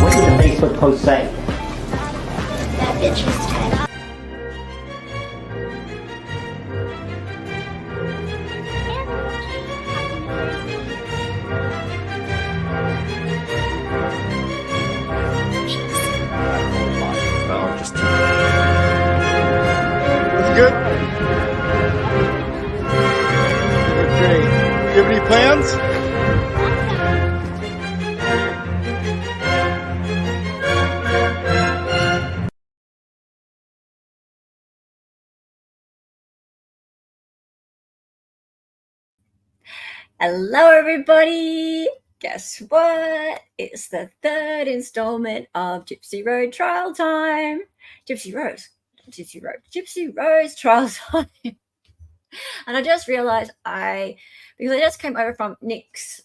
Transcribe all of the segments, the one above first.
What did the Facebook post say? That bitch was dead. Good. Great. Do you have any plans? Hello, everybody. Guess what? It's the third installment of Gypsy Rose Trial Time. Gypsy Rose Trial Time. And I just realized because I just came over from Nick's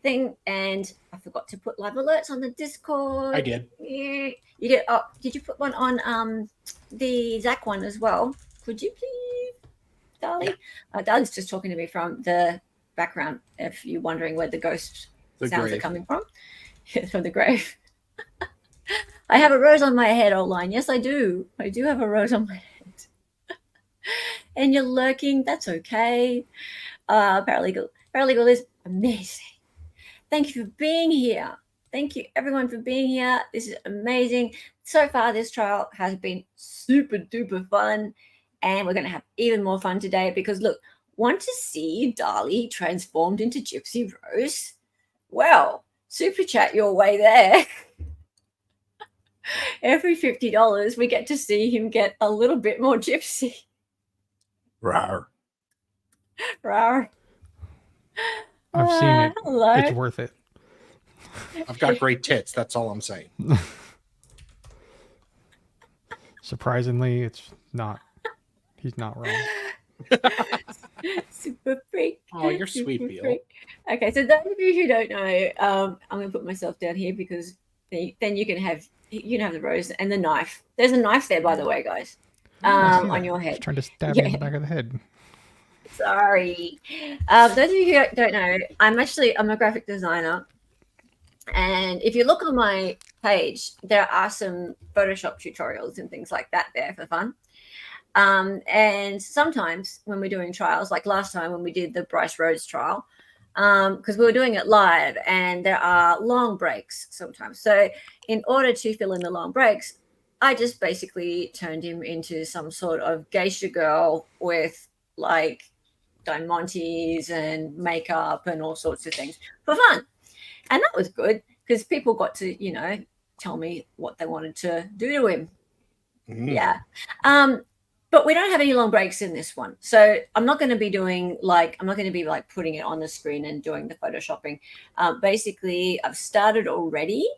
thing and I forgot to put live alerts on the Discord. I did. Yeah, you did. Oh, did you put one on the Zach one as well? Could you please, Dali? Yeah. Dali's just talking to me from the background, if you're wondering where the ghost sounds are coming from. From the grave. I have a rose on my head, Oline. Yes, I do. I do have a rose on my head. And you're lurking. That's okay. Paralegal is amazing. Thank you for being here. Thank you, everyone, for being here. This is amazing. So far, this trial has been super duper fun. And we're going to have even more fun today because, look, want to see Dali transformed into Gypsy Rose? Well, super chat your way there. Every $50, we get to see him get a little bit more gypsy. Rawr. Rawr. I've seen it. Hello. It's worth it. I've got great tits. That's all I'm saying. Surprisingly, it's not. He's not wrong. Super freak. Oh, you're sweet, Beal. Okay, so those of you who don't know, I'm going to put myself down here because then you can have the rose and the knife. There's a knife there, by the way, guys, on your head. Just trying to stab you in the back of the head. Sorry. Those of you who don't know, I'm a graphic designer. And if you look on my page, there are some Photoshop tutorials and things like that there for fun. And sometimes when we're doing trials, like last time when we did the Bryce Rhodes trial, because we were doing it live and there are long breaks sometimes. So in order to fill in the long breaks, I just basically turned him into some sort of geisha girl with like diamantes and makeup and all sorts of things for fun. And that was good because people got to, tell me what they wanted to do to him. Mm. Yeah. But we don't have any long breaks in this one. So I'm not going to be putting it on the screen and doing the photoshopping. Basically, I've started already.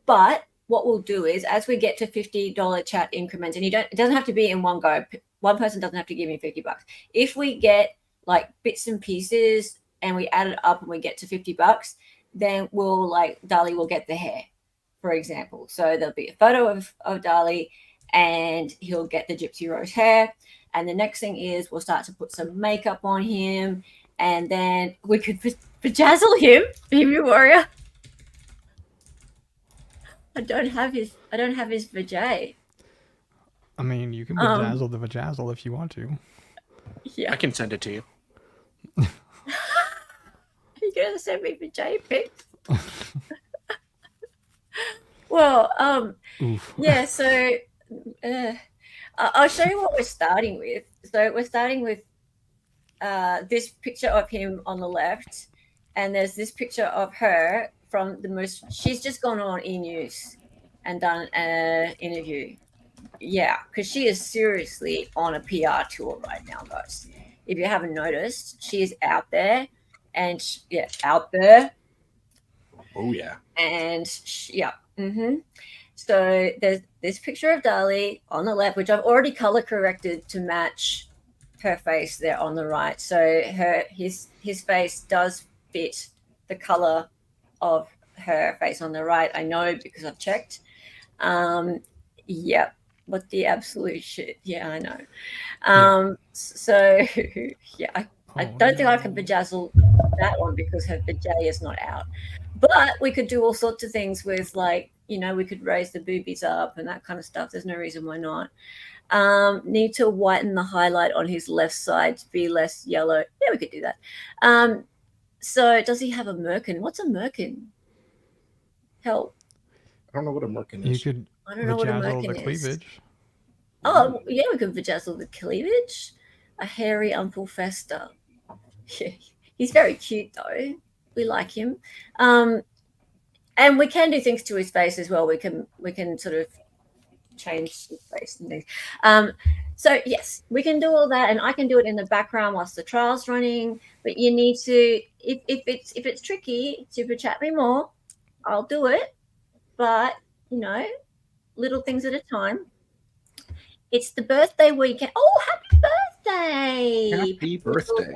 But what we'll do is as we get to $50 chat increments, and it doesn't have to be in one go. One person doesn't have to give me $50. If we get like bits and pieces and we add it up and we get to $50, then Dali will get the hair, for example. So there'll be a photo of Dali and he'll get the Gypsy Rose hair. And the next thing is we'll start to put some makeup on him and then we could bejazzle him, Behaviour Warrior. I don't have his vajay. I mean, you can bedazzle the vajazzle if you want to. Yeah. I can send it to you. You're going to send me vajay pics? Well, yeah, so I'll show you what we're starting with. So we're starting with this picture of him on the left, and there's this picture of her from she's just gone on E-News and done an interview. Yeah, because she is seriously on a PR tour right now, guys. If you haven't noticed, she is out there and out there. Oh, yeah. And So there's this picture of Dali on the left, which I've already color corrected to match her face there on the right. So his face does fit the color of her face on the right. I know because I've checked. Yeah, what the absolute shit. Yeah, I know. So yeah, I don't think I can bejazzle that one because her vajay is not out. But we could do all sorts of things with, like, you know, we could raise the boobies up and that kind of stuff. There's no reason why not. Need to whiten the highlight on his left side to be less yellow. Yeah, we could do that. So does he have a merkin? What's a merkin? Help. I don't know what a merkin You is. could I don't know what a vajazzle the merkin is. cleavage. Oh, yeah, we could vajazzle the cleavage. A hairy Uncle Fester. Yeah, he's very cute, though. We like him. And we can do things to his face as well. We can sort of change his face and things. So yes, we can do all that, and I can do it in the background whilst the trial's running. But you need to, if it's tricky, super chat me more. I'll do it, but you know, little things at a time. It's the birthday weekend. Oh, happy birthday! Happy birthday!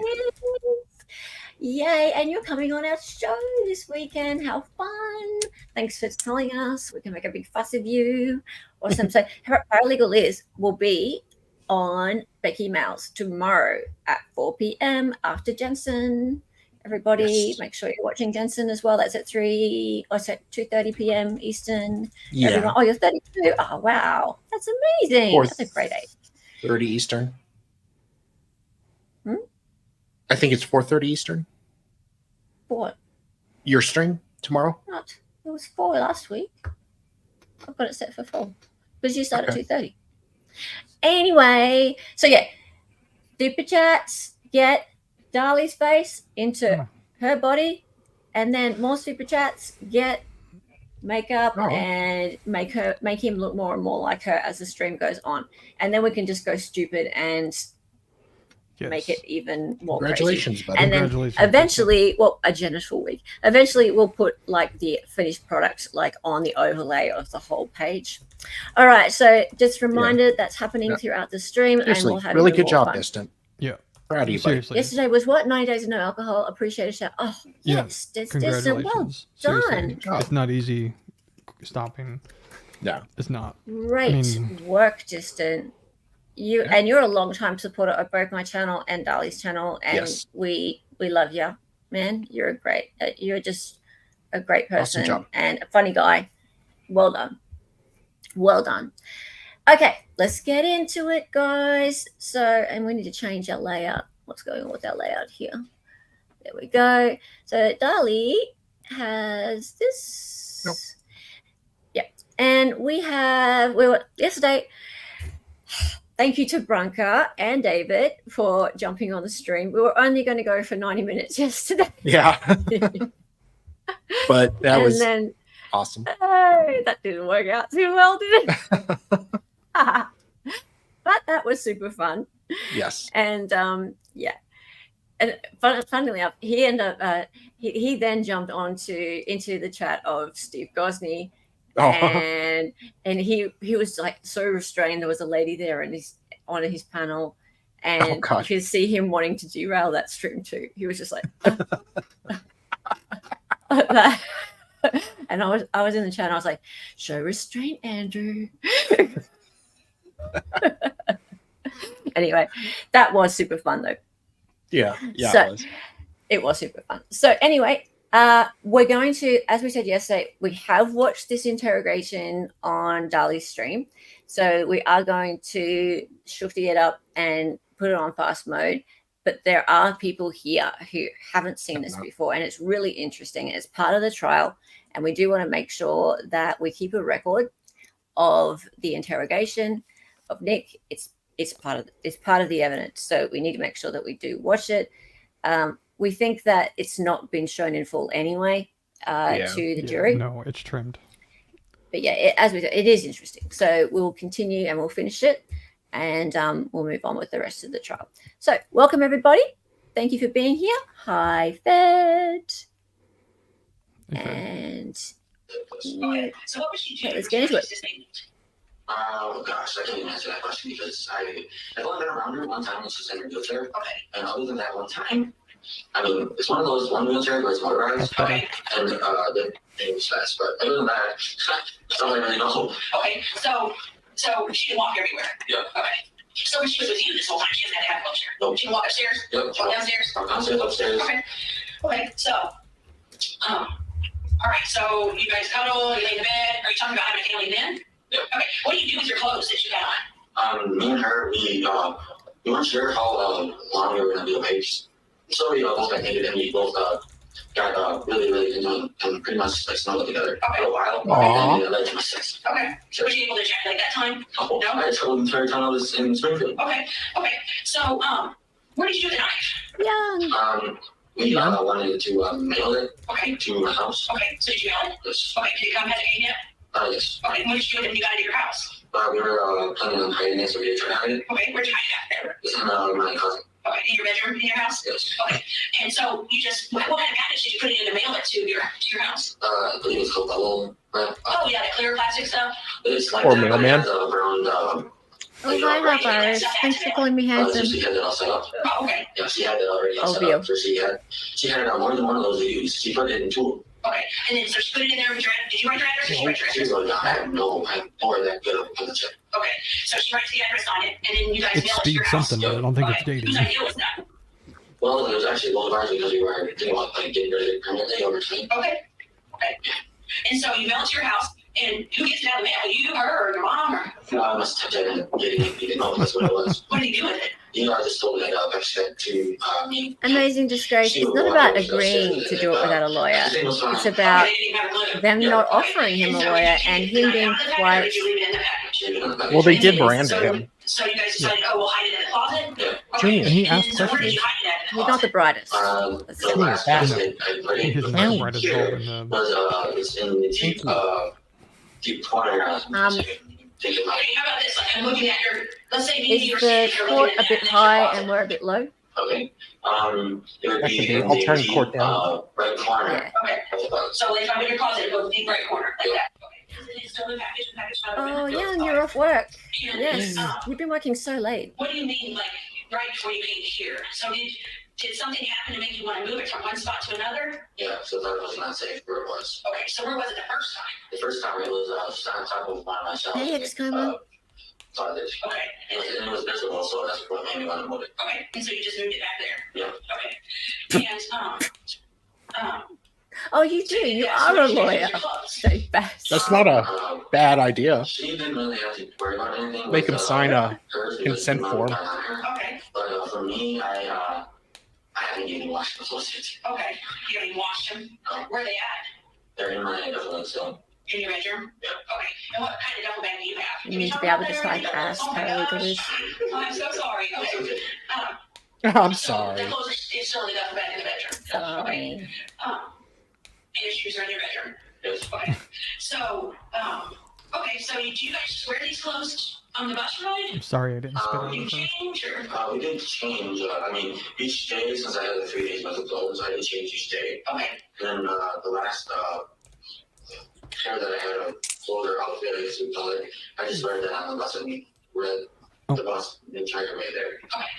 Yay, and you're coming on our show this weekend. How fun. Thanks for telling us. We can make a big fuss of you. Awesome. So Paralegal Liz will be on Becky Mouse tomorrow at 4 p.m. after Jensen. Everybody, Yes. make sure you're watching Jensen as well. That's at 2:30 p.m. Eastern. Yeah. Everyone, oh, you're 32. Oh, wow. That's amazing. That's a great age. 30 Eastern. Hmm? I think it's 4:30 Eastern. What? Your stream tomorrow? Not. It was 4 last week. I've got it set for 4 because you start at 2:30. Anyway, so yeah, super chats, get Dali's face into her body, and then more super chats, get makeup and make him look more and more like her as the stream goes on, and then we can just go stupid and make it even more Congratulations, crazy. buddy. And then eventually, well, a genital week. Eventually, we'll put like the finished product like on the overlay of the whole page. All right, so just reminder that's happening throughout the stream, Seriously, and we'll have really even good more job, fun. Distant. Yeah. Proud of you, buddy. Seriously. Yesterday was what? 90 days of no alcohol. Appreciate it. Oh, yes, Distant. Well Congratulations. done. Seriously. It's not easy stopping. No. It's not. Great work, Distant. And you're a long-time supporter of both my channel and Dali's channel, and we love you, man. You're just a great person and a funny guy. Well done. Well done. Okay, let's get into it, guys. So, and we need to change our layout. What's going on with our layout here? There we go. So Dali has this. Nope. Yeah, and we were yesterday. Thank you to Branka and David for jumping on the stream. We were only going to go for 90 minutes yesterday. Yeah. But that was awesome. That didn't work out too well, did it? But that was super fun. Yes. And yeah. And funnily enough, he ended up he then jumped into the chat of Steve Gosney. And he was like so restrained. There was a lady there and he's on his panel, and you could see him wanting to derail that stream too. He was just like and I was in the chat and I was like, show restraint, Andrew. Anyway, that was super fun though. Yeah. So it was super fun. So anyway, we're going to, as we said yesterday, we have watched this interrogation on Dali's stream. So we are going to shufty it up and put it on fast mode. But there are people here who haven't seen this before, and it's really interesting. It's part of the trial, and we do want to make sure that we keep a record of the interrogation of Nick. It's part of the evidence, so we need to make sure that we do watch it. We think that it's not been shown in full anyway to the jury. No, it's trimmed. But yeah, as we said, it is interesting. So we'll continue and we'll finish it, and we'll move on with the rest of the trial. So welcome, everybody. Thank you for being here. Hi, Fed. And okay, so what was she doing? Let's get into it. Oh gosh, I can't even answer that question because I've only been around her one time when she's in her wheelchair. Okay. And other than that one time, I mean, it's one of those one wheelchair where it's motorized. Okay. And the thing was fast, but other than that, I don't really know. Okay, so she can walk everywhere. Yeah. Okay. So when she was with you this whole time, she hasn't had a wheelchair. No. She can walk upstairs. Yep. Walk downstairs. Oh, Downstairs, upstairs. Okay. Okay. So, are So you guys cuddle, you lay in the bed. Are you talking about having a family then? Yeah. Okay. What do you do with your clothes that you got on? Me and her, we weren't sure how long we were going to be awake. So we both got naked and we both got really into it and pretty much like snuggled together for a while. And it led to my sex. Okay. So were you able to ejaculate that time? No. I told the entire time I was in Springfield. Okay. So, where did you do the knife? Young. We wanted to mail it to my house. Okay. So did you mail it? Yes. Okay. Did it come as a game yet? Yes. Okay. What did you do when you got it to your house? We were planning on hiding it, so we tried to hide it. Okay. Where'd you hide it? It's in my closet. Okay, in your bedroom, in your house? Yes. Okay. And so you just, what kind of package did you put it in to mail it to your house? I believe it's called bubble wrap. Oh, yeah, the clear plastic stuff? It's like or mailman. Oh, hi, Harper. Thanks for calling me handsome. She had it all set up. Oh, okay. Yeah, she had it already all set up. So she had more than one of those to use. She put it in two. Okay, and then so she put it in there with your, did you write your address or she write your address? She was like, I have no that good of a check. Okay, so she writes the address on it, and then you guys mail it to your house. Something, but I don't think it's dated. Whose idea was that? Well, it was actually both of ours because we were thinking about like getting rid of it permanently over time. Okay. And so you mail it to your house, and who gets it out of the mail? You, her, or your mom? Or? No, I must have touched it and getting it. He didn't know that's what it was. What did he do with it? I just told it to me. Amazing disgrace. It's not about agreeing to do it without a lawyer. It's about them not offering him a lawyer and him being quite. Well, they did Miranda him. So you guys decided, we'll hide it in the closet? Junior. And he asked So where did questions. you hide it at? He's not the brightest. The last accident I put He in is not quite as old in the. was it's in the deep corner. Okay, how about this? Like I'm looking at your, let's say is the court a bit high and we're a bit low? Okay. It would be in I'll the turn deep, court down. right corner. Yeah. Okay. So if I'm in your closet, it goes deep right corner like that. Okay. Is it still in the package? Oh, yeah, and you're off work. And, Yes, you've been working so late. What do you mean, like right before you came here? So did something happen to make you want to move it from one spot to another? Yeah, so that was not safe where it was. Okay, so where was it the first time? The first time it was on top of one of my shelves. Hey, Excalibur. Okay, and it was visible, so that's what made me want to move it. Okay, and so you just moved it back there? Yeah. Okay. And, Oh, you do. You are a lawyer. So fast. That's not a bad idea. She didn't really have to worry about anything. Make him sign a consent form. Okay. But for me, I haven't even washed the clothes yet. Okay. You haven't even washed them? Where are they at? They're in my duffel bag, so. In your bedroom? Yeah. Okay. And what kind of duffel bag do you have? You need to be able to decide fast paralegal is. I'm so sorry. Okay. I'm sorry. The clothes are still in the duffel bag in the bedroom. Sorry. And your shoes are in your bedroom? Yes. Okay. So, so do you guys just wear these clothes on the bus ride? I'm sorry I didn't spit on You the phone. change or? We didn't change. I mean, each day, since I had the 3 days worth of clothes, I didn't change each day. Okay. Then the last pair that I had, a clothes or outfit, I guess we call it, I just wear that on the bus and read the bus the entire way there. Okay.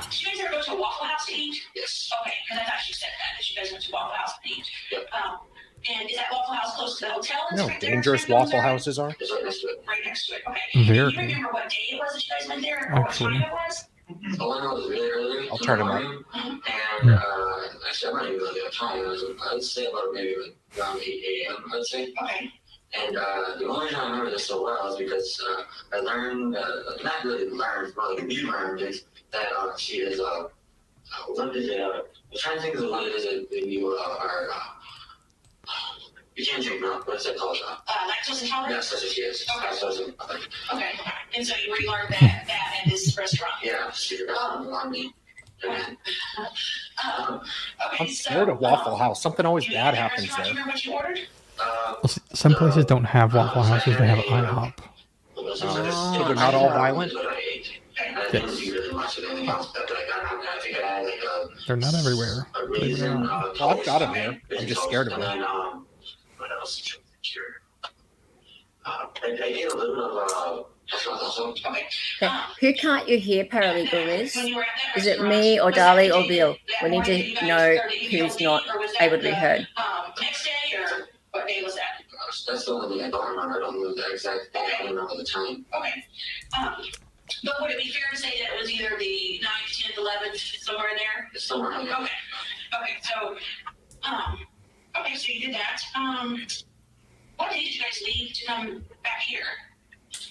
Did you guys ever go to a Waffle House to eat? Yes. Okay, because I thought you said that you guys went to Waffle House to eat. Yep. And is that Waffle House close to the hotel? No, dangerous Waffle Houses are. It's right next to it. Right next to it. Okay. Very. Do you remember what day it was that you guys went there, or what time it was? All I know is really early. I'll turn him up. And actually, I'm not even really a time. I'd say about maybe around 8 a.m. I'd say. Okay. And the only reason I remember this so well is because I learned, not really learned, but we learned is that she is, what is it? I'm trying to think of what it is that you are, you can't drink milk. What is that called? Lactose intolerant? Yes, that's what she is. Okay. Okay. And so you relearned that at this restaurant? Yeah, she forgot on me. Okay, I'm scared of Waffle House. Something always bad happens there. Do you remember what you ordered? Well, some places don't have Waffle Houses, they have IHOP. So they're not all violent? Yes. They're not everywhere. Well, I've got them here. I'm just scared of them. What else? I did a little bit of Okay. Who can't you hear paralegal is? Is it me or Dali or Bill? We need to know who's not able to be heard. Next day or what day was that? That's the only thing I don't remember. I don't know the exact day. I don't remember the time. Okay. But would it be fair to say that it was either the 9th, 10th, 11th, somewhere in there? It's somewhere in there. Okay. Okay. So, Okay, so you did that. What day did you guys leave to come back here?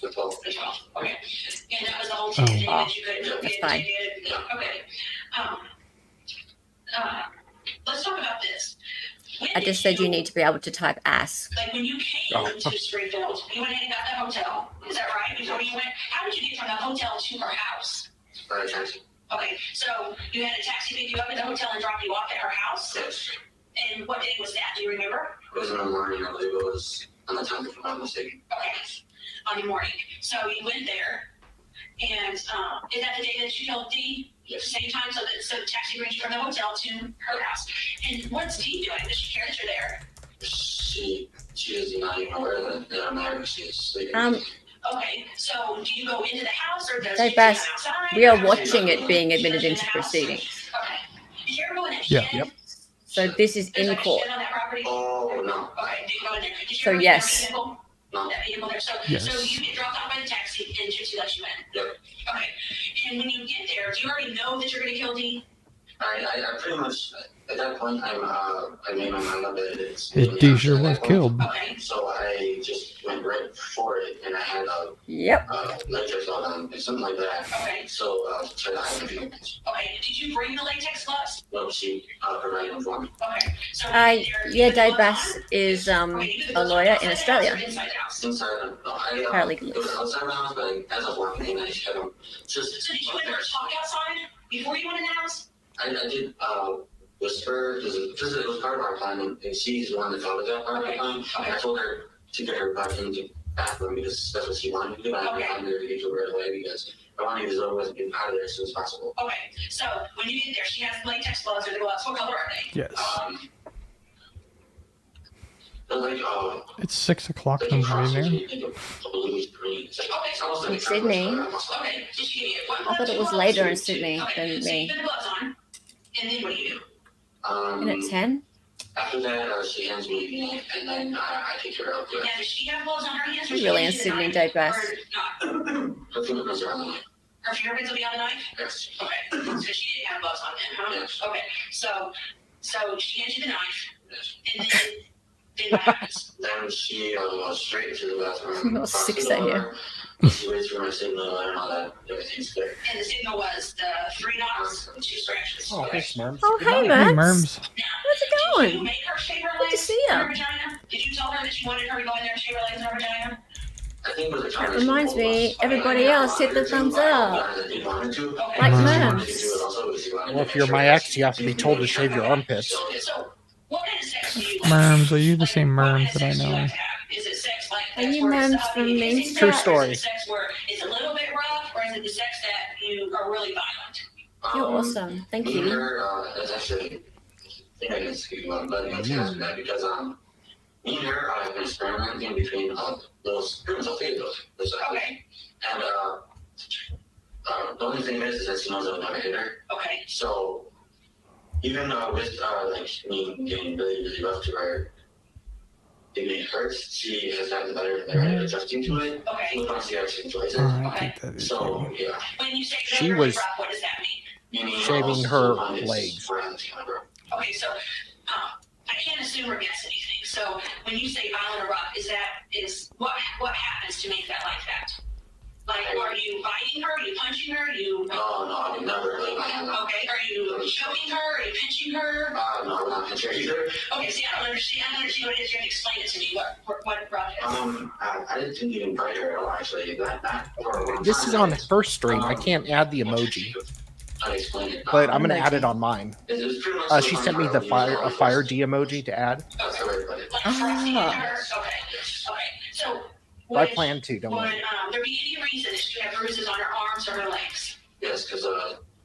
The 12th. The 12th. Okay. And that was the whole thing that you couldn't That's get fine. ticket. Yeah. Okay. Let's talk about this. When I did just said you need to be able to type ass. Like when you came to Springfield, you went and got the hotel. Is that right? Before you went, how did you get from the hotel to her house? By a taxi. Okay, so you had a taxi pick you up at the hotel and drop you off at her house? Yes. And what day was that? Do you remember? It was in the morning. I believe it was on the 10th, if I'm not mistaken. Okay, on the morning. So you went there, and is that the day that you told Dee? Yes. Same time, so the taxi brings you from the hotel to her house. And what's Dee doing? Does she care that you're there? She is not even aware that I'm there. She's sleeping. Okay, so do you go into the house or does she take Bass, outside? we are watching it being admitted into proceedings. Okay. Did you ever go in that Yeah. shed? Yep. So this is There's in like a court. shed on that property? Oh, no. Okay, did you go in there? Did you So ever yes. that vehicle? No. That vehicle there. So Yes. you get dropped off by the taxi and Gypsy lets you in? Yep. Okay. And when you get there, do you already know that you're going to kill Dee? I pretty much, at that point, I made my mind up that it's... Dee sure was killed. Okay. So I just went right for it, and I had a Yep. latex glove on, something like that. Okay. So, try to hide the Okay. Did you bring the latex gloves? No, she provided them for me. Okay. So Yeah, Dave Bass is a lawyer in Australia. Inside, no, Paralegal. it was outside the house, but as I was walking in, I just had them. So did you ever talk outside before you went in the house? I did whisper, because it was part of our plan, and she's the one that thought of that part of the plan. Okay. I told her to get her back into the bathroom because that's what she wanted to do. I wanted her to get to her right away because I wanted to get over with and get out of there as soon as possible. Okay, so when you get there, she has latex gloves or the gloves. What color are they? Yes. They're like, It's 6 o'clock in the morning there. In Sydney. Okay, just give me it. I thought it was later in Sydney than So you me. put the gloves on, and then what do you do? Isn't it 10? After that, she hands me the knife, and then I take her out. Yeah, does she have gloves on her hands? You're really in Sydney, Dave Bass. Her fingerprints are on the knife. Her fingerprints will be on the knife? Yes. Okay, so she didn't have gloves on then, huh? Yes. Okay, so she hands you the knife, and then what happens? Then she goes straight to the bathroom. Not 6 a.m. She waits for my signal and all that. Everything's clear. And the signal was the 3 knocks and 2 scratches. Oh, hey, Smarms. Oh, Good hey, night. Hey, Merms. Merms. How's it Did you going? make her shave her Good to legs see in ya. her vagina? Did you tell her that you wanted her to go in there and shave her legs in her vagina? I think it was a That reminds me, everybody else hit the thumbs up. Like Merms. Well, if you're my ex, you have to be told to shave your armpits. So, what kind of sex do you like? Merms, are you the same What kind Merms of that I sex do you know? like to have? Is it sex like Are that's you where it's Merms from easy Main sex, True or is story. it sex where it's a little bit rough, or is it the sex that you are really violent? You're awesome. Thank you. That's actually, I think I can speak about that because me and her have been experimenting between those pretty much those. Okay. And the only thing is that she knows I would never hit her. Okay. So even with like me getting really rough to her, it hurts. She has gotten better at adjusting to it. Okay. She actually enjoys it. I think that is So true. yeah. When you say She really was rough, what does that mean? shaving her legs. Okay, so I can't assume or guess anything. So when you say violent or rough, is what happens to make that like that? Like, are you biting her? Are you punching her? No, I would never lay my hand on. Okay, are you choking her? Are you pinching her? No, I'm not pinching her either. Okay, see, I don't understand what it is. You have to explain it to me. What rough is? I didn't even bite her at all, actually. This is on her stream. I can't add the emoji, but I'm gonna add it on mine. She sent me the fire D emoji to add. Ah. Okay. So I plan to. Don't would worry. there be any reason that she could have bruises on her arms or her legs? Yes, because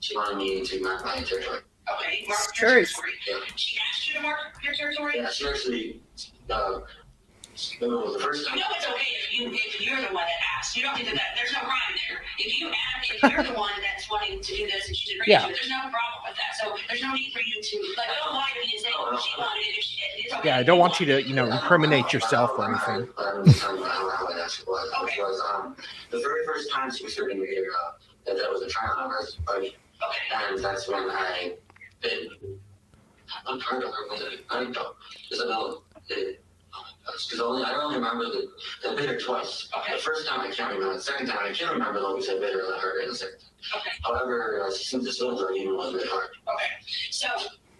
she wanted me to mark my territory. Okay, mark your Truth. territory. Yeah. She asked you to mark your territory? Yeah, she actually, the first time. You know it's okay if you're the one that asked. You don't think that there's no crime there. If you're the one that's wanting to do this and she's agreeing to it, there's no problem with that. So there's no need for you to, like, don't lie to me and say, oh, she wanted it if she did. It's okay. Yeah, I don't want you to, incriminate yourself or anything. Okay. The very first time she was starting to hear that was a trial on her, and that's when I did. I'm trying to remember it. I don't know. Isabella, because I only remember the bit her twice. Okay. The first time I can't remember. The second time I can't remember though because I bit her in the second time. Okay. However, she seems to still learn even was a bit hard. Okay. So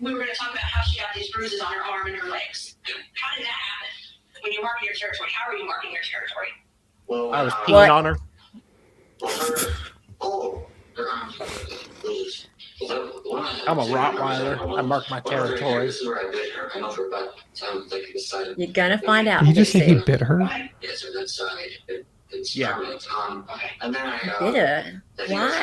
we were going to talk about how she got these bruises on her arm and her legs. How did that happen? When you're marking your territory, how are you marking your territory? Well, I was peeing on her. I'm a Rottweiler. I mark my territory. You're gonna find out. Did you just say he Gypsy. bit her? Yeah. Bit her? Why?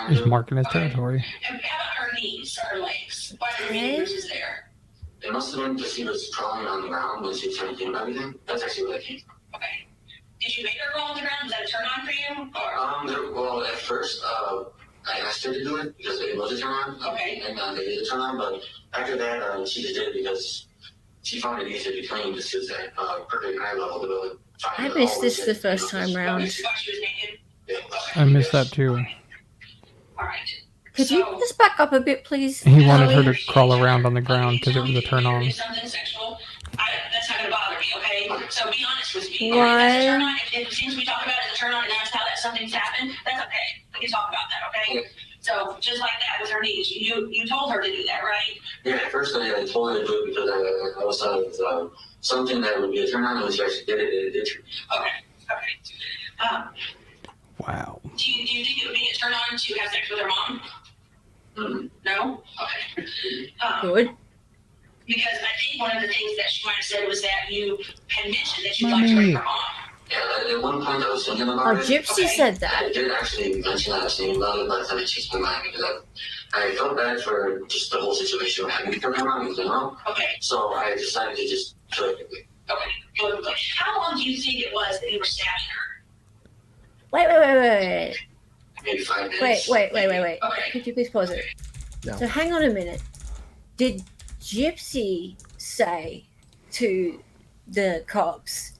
He's marking his territory. And how about her knees, her legs? Why are there any bruises there? It must have been because he was crawling on the ground when she was trying to think about everything. That's actually what I came. Okay. Did you make her crawl on the ground? Was that a turn on for you? Or? Well, at first, I asked her to do it because it was a turn on. Okay. And they did a turn on, but after that, she just did it because she found it easier to clean just because that perfect eye level to go. I missed this the first time round. She was naked? Yeah. I missed that too. All right. Could you just back up a bit, please? He wanted her to crawl around on the ground because it was a turn on. Something sexual. That's not going to bother me, okay? So be honest with me. Why? If that's a turn on, if it seems we talk about it as a turn on and that's how that something's happened, that's okay. We can talk about that, okay? So just like that with her knees, you told her to do that, right? Yeah, at first I told her to do it because I was thought of something that would be a turn on, and she actually did it. Okay. Wow. Do you think it would be a turn on to have sex with her mom? No? Okay. Good. Because I think one of the things that she might have said was that you had mentioned that you'd like to rape her mom. Yeah, at one point I was thinking about it. Gypsy said that. I did actually mention that I was thinking about it, but then it changed my mind because I felt bad for just the whole situation of having to come around with the mom. Okay. So I decided to just kill it quickly. Okay. How long do you think it was that you were stabbing her? Wait. Maybe 5 minutes. Wait. Okay. Could you please pause it? No. So hang on a minute. Did Gypsy say to the cops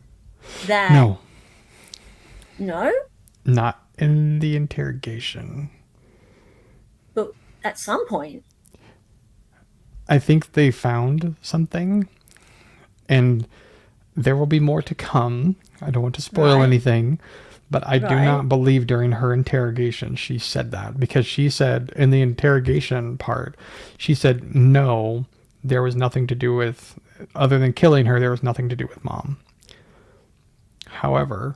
that... No, No? not in the interrogation. But at some point. I think they found something, and there will be more to come. I don't want to spoil anything, but I do not believe during her interrogation she said that, because she said in the interrogation part, she said, no, there was nothing to do with, other than killing her, there was nothing to do with mom. However,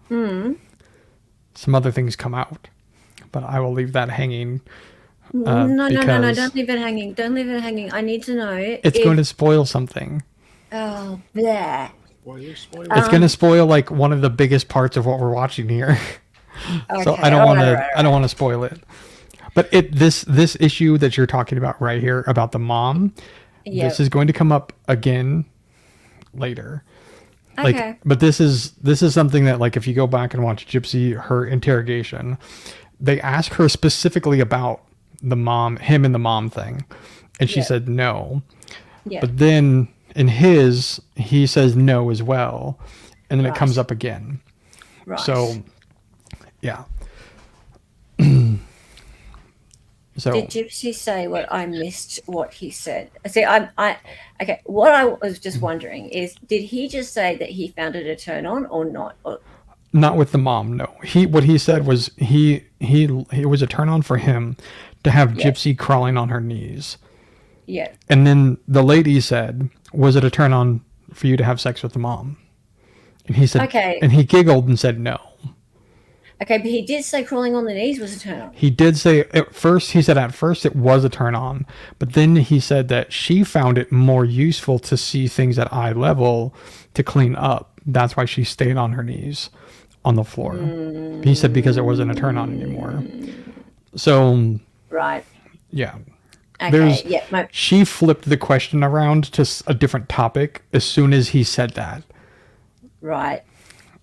some other things come out, but I will leave that hanging. No, don't leave it hanging. Don't leave it hanging. I need to know. It's going to spoil something. Oh, bleh. Spoiler. It's going to spoil like one of the biggest parts of what we're watching here. So Okay, I don't want to. right. I don't want to spoil it. But this issue that you're talking about right here about the mom, this is going to come up again later. Like, Okay. but this is something that, like, if you go back and watch Gypsy, her interrogation, they ask her specifically about the mom, him and the mom thing, and she said no. Yeah. But then in he says no as well, and then it comes up again. Right. So, yeah. So did Gypsy say what I missed? What he said? See, okay. What I was just wondering is, did he just say that he found it a turn on or not? Or, not with the mom. No. What he said was it was a turn on for him to have Gypsy crawling on her knees. yeah. And then the lady said, was it a turn on for you to have sex with the mom? And he said, Okay. And he giggled and said no. Okay, but he did say crawling on the knees was a turn on. He did say at first it was a turn on, but then he said that she found it more useful to see things at eye level to clean up. That's why she stayed on her knees on the floor. He said because it wasn't a turn on anymore. So, Right. yeah. Okay. She flipped the question around to a different topic as soon as he said that. Right.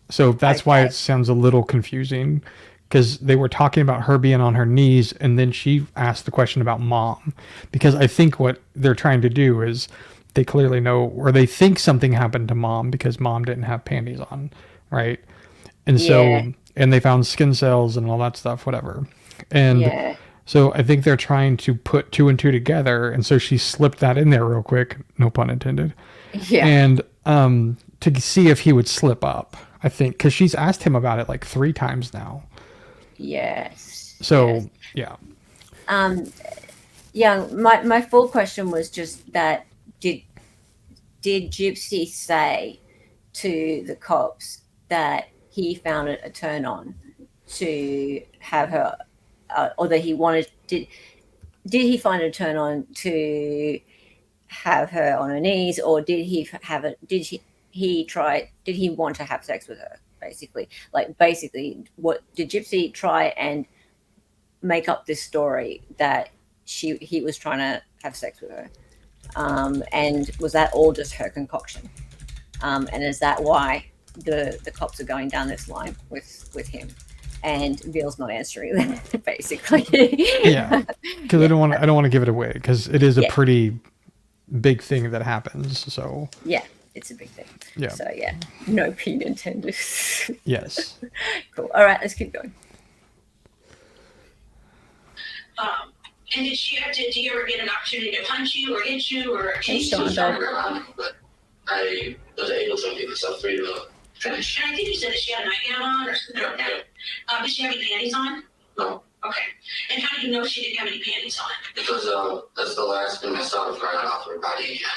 So that's why it sounds a little confusing, because they were talking about her being on her knees, and then she asked the question about mom. Because I think what they're trying to do is they clearly know, or they think something happened to mom because mom didn't have panties on, right? And so, and they found skin cells and all that stuff, whatever. And So I think they're trying to put 2 and 2 together, and so she slipped that in there real quick, no pun intended. Yeah. And to see if he would slip up, I think, because she's asked him about it like 3 times now. Yes. So yeah. Yeah, my full question was just that did Gypsy say to the cops that he found it a turn on to have her, or that he wanted, did he find it a turn on to have her on her knees, or did he want to have sex with her, basically? Like, basically, what did Gypsy try and make up this story that he was trying to have sex with her, and was that all just her concoction, and is that why the cops are going down this line with him, and Bill's not answering that, basically? Yeah, because I don't want to give it away, because it is a pretty big thing that happens. So yeah, it's a big thing. Yeah. So yeah, no pun intended. Yes. Cool. All right, let's keep going. And did you ever get an opportunity to punch you or hit you or chase you? But I was able to get myself free to finish. And I think you said that she had a nightgown on or something like that. Did she have any panties on? No. Okay. And how do you know she didn't have any panties on? Because that's the last thing I saw of her off her body. Yeah.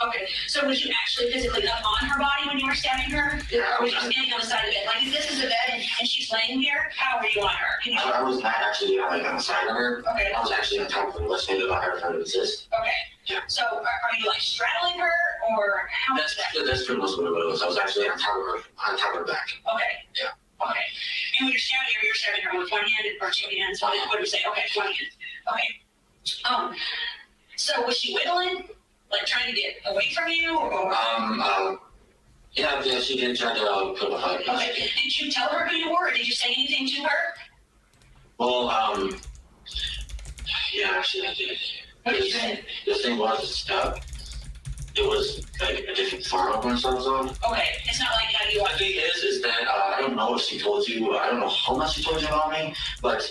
Okay, so was you actually physically up on her body when you were stabbing her? Yeah. Or was you standing on the side of the bed? Like, if this is a bed and she's laying here, how were you on her? I was not actually like on the side of her. Okay. I was actually on top of her, listening to her trying to assist. Okay. Yeah. So are you like straddling her, or how? That's pretty much what it was. I was actually on top of her back. Okay. Yeah. Okay. And when you're stabbing her with one hand or 2 hands? What do we say? Okay, 1 hand. Okay. So was she wiggling? Like trying to get away from you, or? Yeah, she did try to put a fight. Okay. Did you tell her who you were, or did you say anything to her? Well, yeah, actually I did. What did you say? The thing was, it was like a different form of myself on. Okay, it's not like how you. The thing is that I don't know if she told you. I don't know how much she told you about me, but.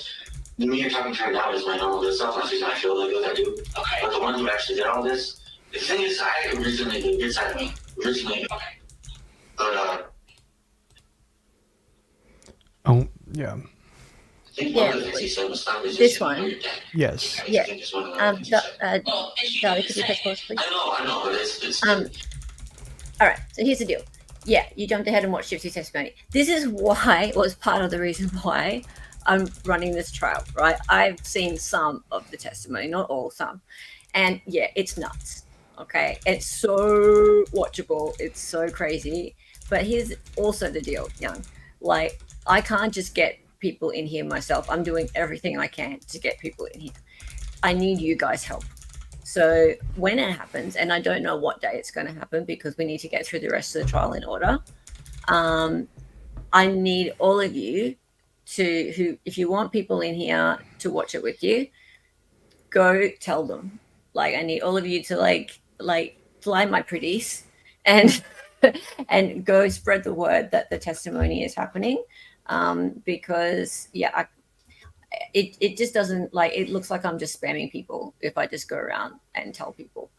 Me you're talking to her now is my normal self, and she's not feel like what I do. Okay. But the one who actually did all this. The thing is, I originally did this side of me. Okay. But, oh, yeah. I think one of the things he said was stop this one. Yes. Yeah. Dali, could you press pause, please? I know, but it's all right, so here's the deal. Yeah, you jumped ahead and watched Gypsy's testimony. This is why, was part of the reason why I'm running this trial, right? I've seen some of the testimony, not all, some. And yeah, it's nuts. Okay, it's so watchable, it's so crazy. But here's also the deal, Young. Like, I can't just get people in here myself. I'm doing everything I can to get people in here. I need you guys' help. So when it happens, and I don't know what day it's going to happen because we need to get through the rest of the trial in order. I need all of you to, if you want people in here to watch it with you, go tell them. Like, I need all of you to like fly my pretties and and go spread the word that the testimony is happening, because yeah, it just doesn't, like, it looks like I'm just spamming people if I just go around and tell people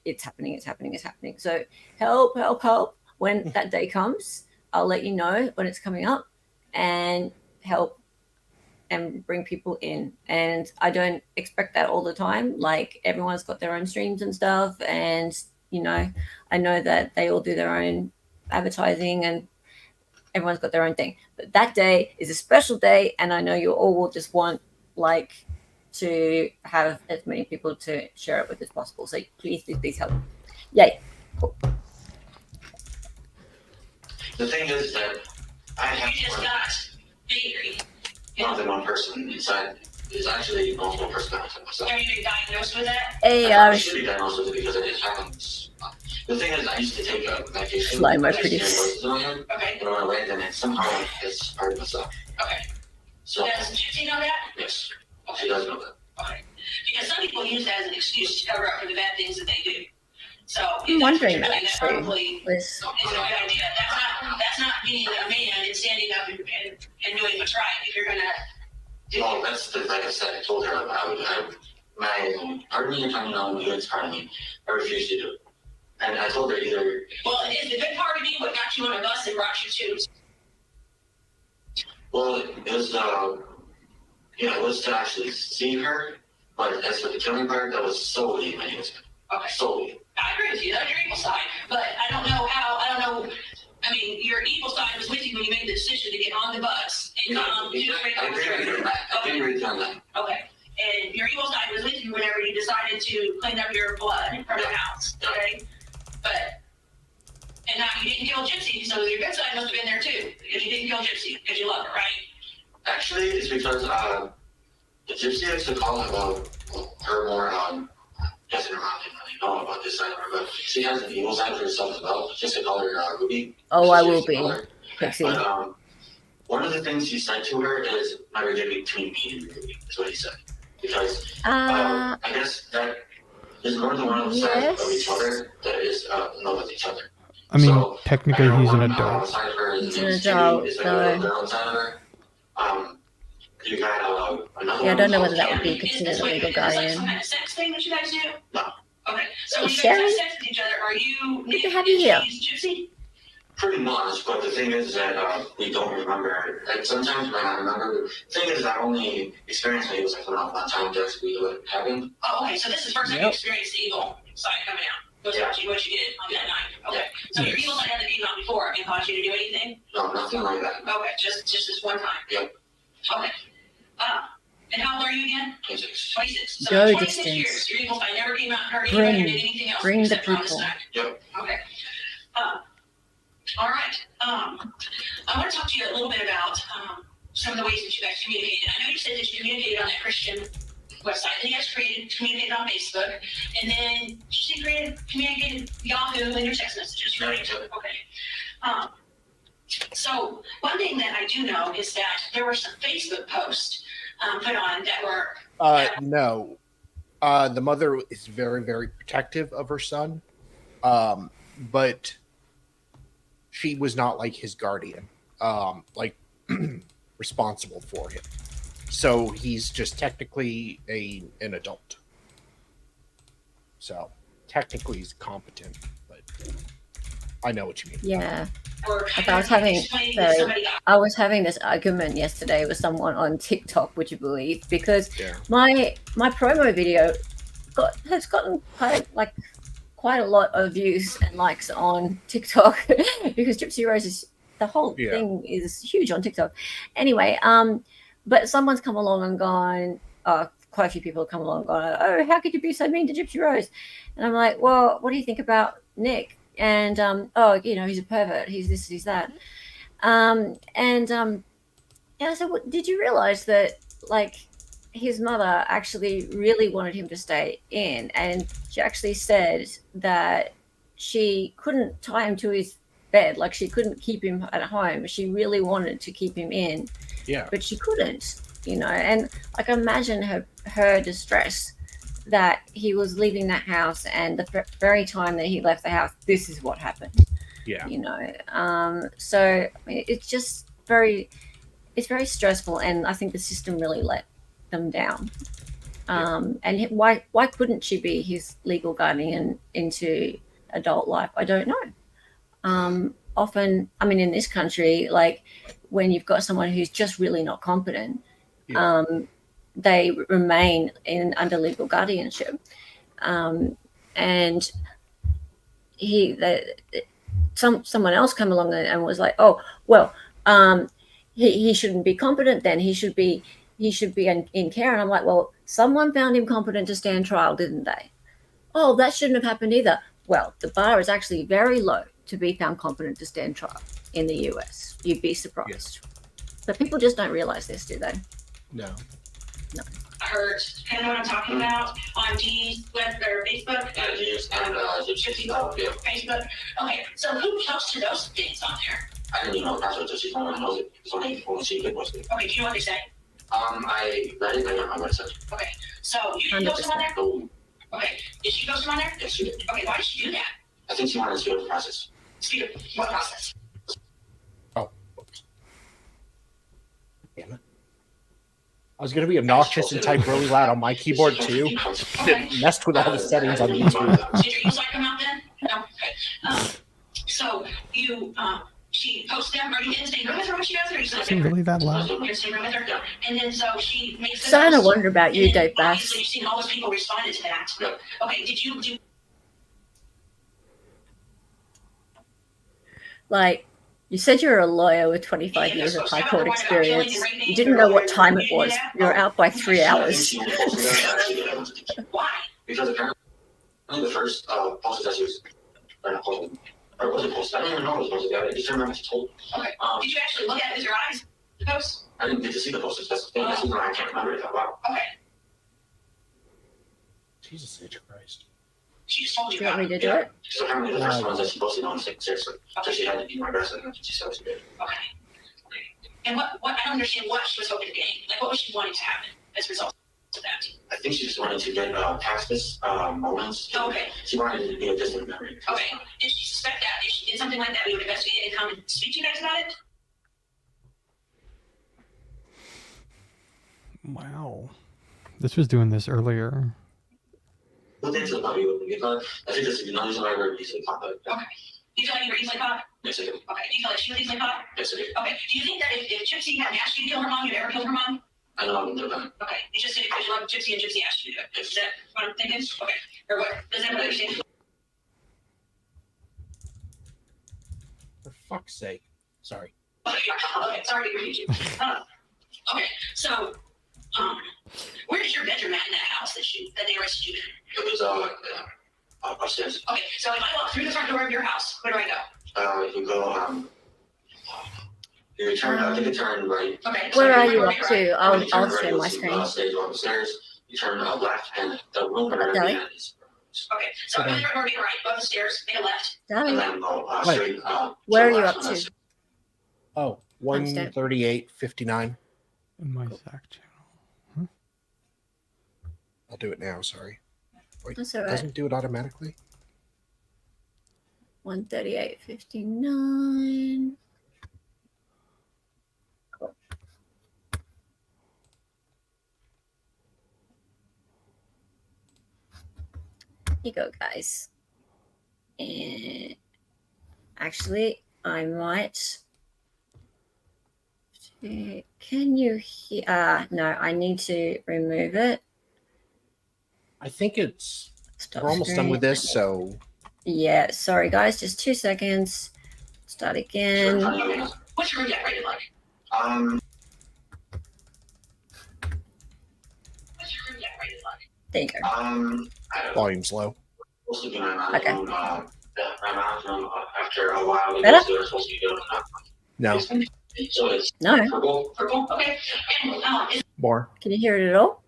it's happening. So help when that day comes. I'll let you know when it's coming up, and help and bring people in. And I don't expect that all the time. Like, everyone's got their own streams and stuff, and you know, I know that they all do their own advertising and everyone's got their own thing. But that day is a special day, and I know you all will just want like to have as many people to share it with as possible. So please help. Yay. Cool. The thing is that I have more than one person inside. There's actually multiple personalities in myself. Have you been diagnosed with that? I should be diagnosed with it because it happens. The thing is, I used to take a medication. Fly my pretties. Okay. And when I land in it, somehow it's part of myself. Okay. So does Gypsy know that? Yes. Okay. She does know that. Okay. Because some people use that as an excuse to cover up for the bad things that they do. So I'm wondering that probably is a good idea. That's not being a man and standing up and doing what's right. If you're gonna Well, that's the, like I said, I told her my part of me, you're talking about the good part of me, I refuse to do it. And I told her either. Well, it is the good part of me what got you on a bus and brought you to. Well, it was, it was to actually see her, but as for the killing part, that was solely my husband. Okay. Solely. I agree with you, that's your evil side, but I don't know, I mean, your evil side was with you when you made the decision to get on the bus and come to the I agree with you on that. Okay. And your evil side was with you whenever you decided to clean up your blood from the house, okay? But, and now you didn't kill Gypsy, so your good side must have been there too, because you didn't kill Gypsy, because you love her, right? Actually, it's because, the Gypsy likes to call about her more, doesn't really know about this side of her, but she has an evil side for herself as well, just to call her, Ruby. Oh, I will be. Pixie. But, one of the things he said to her is, "Never get between me and Ruby," is what he said. Because I guess that there's more than one side of each other that is in love with each other. I mean, So, technically he's an adult. He's an adult, you got another Yeah, I don't know one whether that would be called considered a Candy. legal Is this like guardian. some kind of sex thing that you guys do? No. Okay. So when you Sherry? guys have sex with each other, are you Good to have you here. Gypsy? Pretty much, but the thing is that we don't remember. Like sometimes when I remember, the thing is I only experienced it was like one time to actually what happened. Oh, okay. So this is the first time you experienced the evil side coming out. Was what you did on that night. Okay. So your evil side hasn't came out before and caused you to do anything? No, nothing like that. Okay, just this one time. Yep. Okay. And how old are you again? 26. 26. So Go 26 distance. years, your evil side never came out and hurt anybody or did anything else. Bring the except on this people. side. Yep. Okay. All right. I want to talk to you a little bit about some of the ways that you guys communicated. I know you said that you communicated on that Christian website, and you guys communicated on Facebook, and then you communicated Yahoo and your text messages, right? Okay. So one thing that I do know is that there were some Facebook posts put on that were. No. The mother is very, very protective of her son, but she was not like his guardian, responsible for him. So he's just technically an adult. So technically he's competent, but I know what you mean. Yeah. Like I was having this argument yesterday with someone on TikTok, would you believe? Because my promo video has gotten quite a lot of views and likes on TikTok because Gypsy Rose is the whole thing is huge on TikTok. Anyway, but someone's come along and gone, quite a few people have come along and gone, oh, how could you be so mean to Gypsy Rose? And I'm like, well, what do you think about Nick? And he's a pervert, he's this, he's that. And I said, well, did you realize that his mother actually really wanted him to stay in, and she actually said that she couldn't tie him to his bed, like she couldn't keep him at home. She really wanted to keep him in, but she couldn't, and imagine her distress that he was leaving that house, and the very time that he left the house, this is what happened. So I mean, it's very stressful, and I think the system really let them down. And why couldn't she be his legal guardian into adult life? I don't know. Often, I mean, in this country, when you've got someone who's just really not competent, they remain under legal guardianship. And someone else come along and was like, oh, well, he shouldn't be competent then. He should be in care. And I'm like, well, someone found him competent to stand trial, didn't they? Oh, that shouldn't have happened either. Well, the bar is actually very low to be found competent to stand trial in the US. You'd be surprised. But people just don't realize this, do they? No. I heard kind of what I'm talking about on Dee's web or Facebook. Facebook. Okay, so who posted those things on there? I didn't even know that's what she told me. I know it. It's only she could post it. Okay, do you know what they say? I read it, I don't know what it says. Okay, so you didn't post them on there? No. Okay, did she post them on there? Yes, she did. Okay, why did she do that? I think she wanted to speed up the process. Speed up what process? Oh. Damn it. I was going to be obnoxious and type really loud on my keyboard too. It messed with all the settings on YouTube. Did your use like come out then? No. Okay. So you, she posts them. Are you in the same room with her when she does it? Or you Is it really that loud? You're in the same room with her. Yeah. And then so she makes. Starting to wonder about you, Dave Bass. Obviously, you've seen all those people responded to that. Yeah. Okay. Did you do? Like, you said you're a lawyer with 25 years of high court experience. You didn't know what time it was. You were out by 3 hours. Why? Because apparently the first post that she was, or was it posted? I don't even know what it was posted. I just remember she told. Okay. Did you actually look at it with your eyes? The post? I didn't get to see the post. That's the thing. That's the one I can't remember it that well. Okay. Jesus H. Christ. She just told you. Do you want me to do it? Because apparently the first ones that she posted on sick seriously. So she had to be more aggressive than she said she did. Okay. And what I don't understand what she was hoping to gain. Like what was she wanting to happen as a result of that? I think she just wanted to get past this moments. Okay. She wanted it to be a distant memory. Okay. Did she suspect that? If she did something like that, we would investigate and come and speak to you guys about it? Wow. This was doing this earlier. Well, that's about you. I think this is another reason why I heard easily pop up. Okay. Do you feel like you were easily caught? Yes, I do. Okay. Do you feel like she was easily caught? Yes, I do. Okay. Do you think that if Gypsy hadn't asked you to kill her mom, you'd ever kill her mom? I know I wouldn't do that. Okay. You just said it because you love Gypsy and Gypsy asked you to do it. Is that what I'm thinking? Okay. Or what? Does that what you're saying? For fuck's sake. Sorry. Okay. Sorry to read you. Okay. So, where is your bedroom at in that house that they arrested you in? It was upstairs. Okay, so if I walk through the front door of your house, where do I go? You go you turn. I think you turn right. Okay. Where So are you up right, to? right. I'll You turn share right, my you'll see, screen. Stage go upstairs. You turn left, and the room Dali? is. Okay, so go to the front door, make a right, go up the stairs, make a left, and Dali, then go straight. where are to you the up left, and to? Oh, 138.59. In my Zach channel. I'll do it now. Sorry. Wait, That's all right. doesn't do it automatically? 138.59. Cool. Here you go, guys. And actually, I might. Can you hear? No, I need to remove it. I think it's. Stop We're almost done screen. with this, so. Yeah, sorry guys, just 2 seconds. Start again. What's your room decorated like? What's your room decorated like? There you go. Volume's low. Supposed to be my mom's Okay. room. My mom's room. After a while, Better? they were supposed to be good enough. No. So it's No, purple. Okay. And is More. can you hear it at all?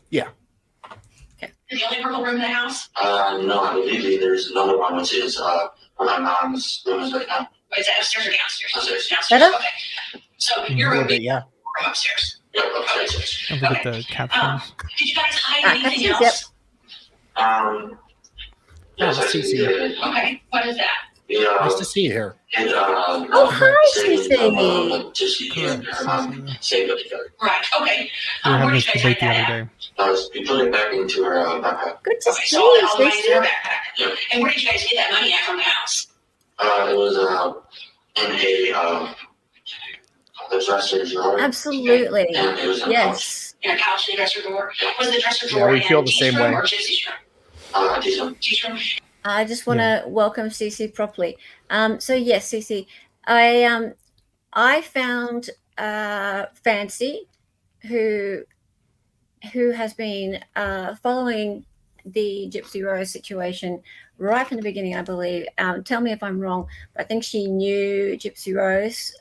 Yeah. it the only purple room in the house? No, I believe there's another one which is where my mom's room is right now. Is that upstairs or downstairs? Upstairs. Downstairs. Better? Okay. So A your little room bit, yeah. upstairs. Yep, upstairs. Don't forget the captions. Did you guys hide anything Captions, else? Yes, I see you. Okay. What is that? Nice to see you here. Oh, hi, Cece. Right. Okay. We were having Where this did you guys debate the hide other that at? day. We put it back into her backpack. Good to Okay, see so all you, the money's in her Cece. backpack. Yeah. And where did you guys get that money at from the house? It was in the dresser drawer. Absolutely. And it was in a couch. Yes. In a couch in the dresser drawer. Was the dresser Yeah, drawer we feel in the Dee's same room way. or Gypsy's room? Dee's room. I just want to welcome Cece properly. So yes, Cece, I found Fancy, who has been following the Gypsy Rose situation right from the beginning, I believe. Tell me if I'm wrong, but I think she knew Gypsy Rose,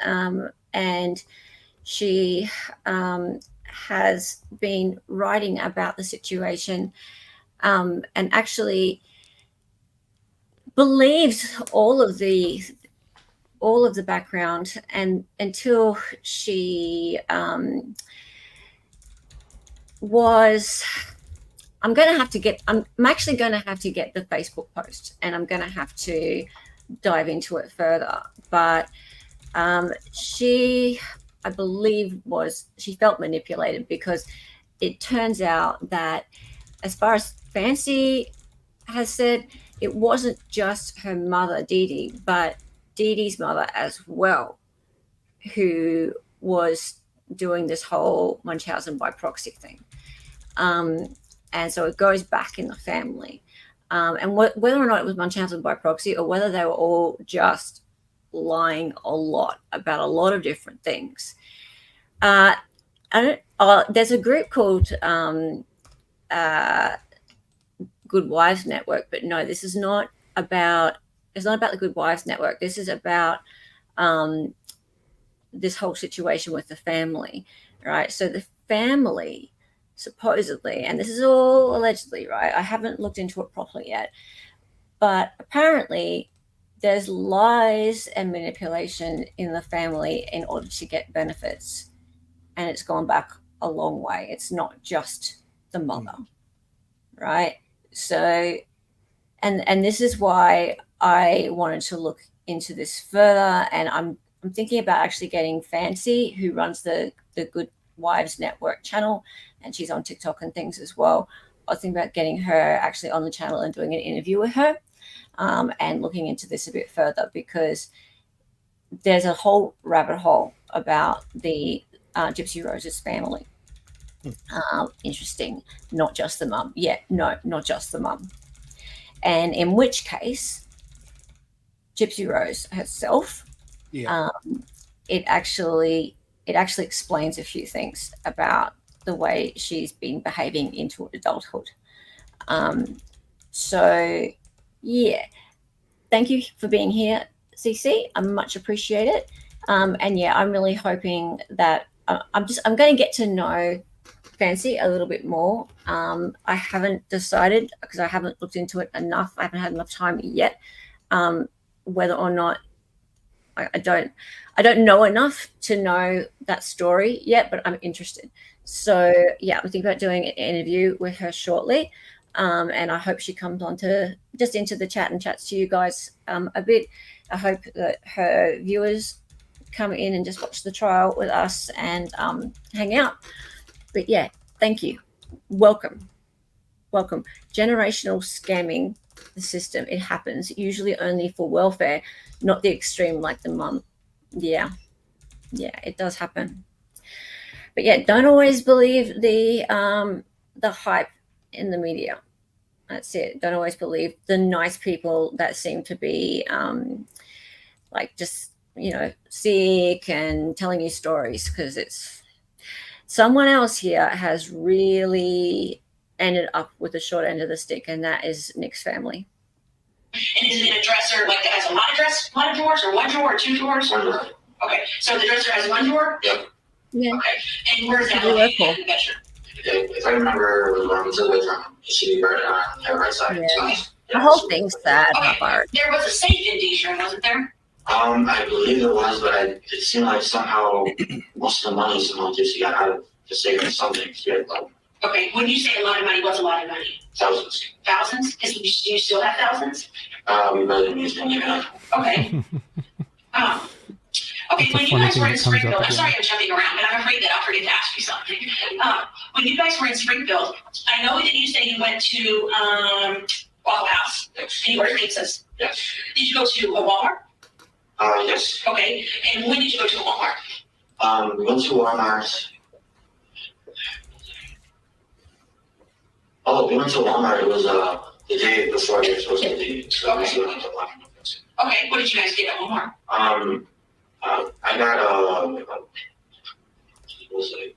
and she has been writing about the situation, and actually believed all of the background, and until she was, I'm actually going to have to get the Facebook post, and I'm going to have to dive into it further, but she I believe she felt manipulated, because it turns out that, as far as Fancy has said, it wasn't just her mother, Dee Dee, but Dee Dee's mother as well, who was doing this whole Munchausen by proxy thing. And so it goes back in the family. And whether or not it was Munchausen by proxy, or whether they were all just lying a lot about a lot of different things. There's a group called Good Wives Network, but no, this is not about. It's not about the Good Wives Network. This is about this whole situation with the family, right? So the family, supposedly, and this is all allegedly, right? I haven't looked into it properly yet, but apparently there's lies and manipulation in the family in order to get benefits, and it's gone back a long way. It's not just the mother, right? So, and this is why I wanted to look into this further, and I'm thinking about actually getting Fancy, who runs the Good Wives Network channel, and she's on TikTok and things as well. I was thinking about getting her actually on the channel and doing an interview with her, and looking into this a bit further, because there's a whole rabbit hole about the Gypsy Rose's family. Interesting. Not just the mum. Yeah, no, not just the mum. And in which case, Gypsy Rose herself, it actually explains a few things about the way she's been behaving into adulthood. So yeah, thank you for being here, CC. I much appreciate it. And yeah, I'm really hoping that I'm going to get to know Fancy a little bit more. I haven't decided, because I haven't looked into it enough. I haven't had enough time yet. Whether or not I don't know enough to know that story yet, but I'm interested. So yeah, I'm thinking about doing an interview with her shortly. And I hope she comes on into the chat and chats to you guys a bit. I hope that her viewers come in and just watch the trial with us and hang out. But yeah, thank you. Welcome. Generational scamming the system. It happens usually only for welfare, not the extreme like the mum. Yeah, it does happen. But yeah, don't always believe the hype in the media. That's it. Don't always believe the nice people that seem to be like just, sick and telling you stories, because it's someone else here has really ended up with the short end of the stick, and that is Nick's family. And is it a dresser like that has a lot of drawers, or one drawer or two drawers? One drawer. Okay, so the dresser has one drawer? Yep. Yeah. Okay, and where's that located in the bedroom? If I remember, the room to the bedroom, it should be right on the right side. Yeah. Okay. The whole thing's sad. Okay. There was a safe in Dee's room, wasn't there? I believe there was, but it seemed like somehow most of the money somehow just got out of the safe or something. Okay, when you say a lot of money, what's a lot of money? Thousands. Thousands? Do you still have thousands? We really used them. Okay. Okay, when you guys were in Springfield, I'm sorry I'm jumping around, but I'm afraid that I'll forget to ask you something. When you guys were in Springfield, I know that you say you went to Waffle House, and you ordered pizzas. Yes. Did you go to a Walmart? Yes. Okay, and when did you go to a Walmart? We went to Walmart. Oh, we went to Walmart. It was the day before they were supposed to leave. So okay. Okay, what did you guys get at Walmart? I got what was it?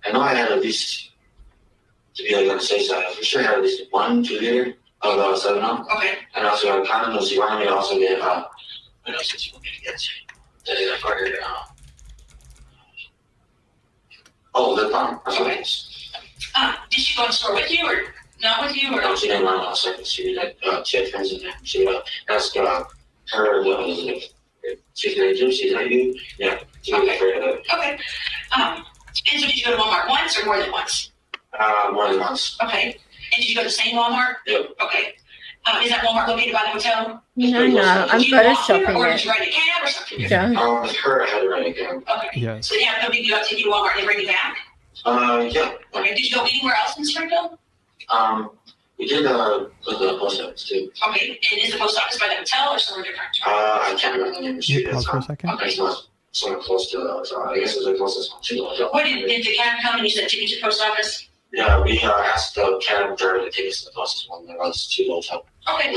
I know I had at least, to be like on the safe side, I'm sure I had at least 1-2 liter of 7-Up. Okay. And also got condoms. You wanted me to also get what else did you want me to get? I forgot. Lip balm. Okay. Did she go to the store with you or not with you? Or no, she didn't want to also. She had friends in there. She asked her, she's very gypsy, like you. Yeah. Okay. And so did you go to Walmart once or more than once? More than once. Okay. And did you go to the same Walmart? Yep. Okay. Is that Walmart located by the hotel? No, I'm Did you walk there, photoshopping or it. did you rent a cab or something? Yeah. With her, I had to rent a cab. Okay. Yes. So you have to pick you up, take you to Walmart, and then bring you back? Yeah. Okay, did you go anywhere else in Springfield? We did the post office too. Okay, and is the post office by the hotel or somewhere different? I can't remember the name of the Can you street. pause for a second? Okay, so somewhere close to so I guess it was the closest one to the hotel. What did the cab come and you said take you to the post office? Yeah, we asked the cab driver to take us to the closest one that was to the hotel. Okay,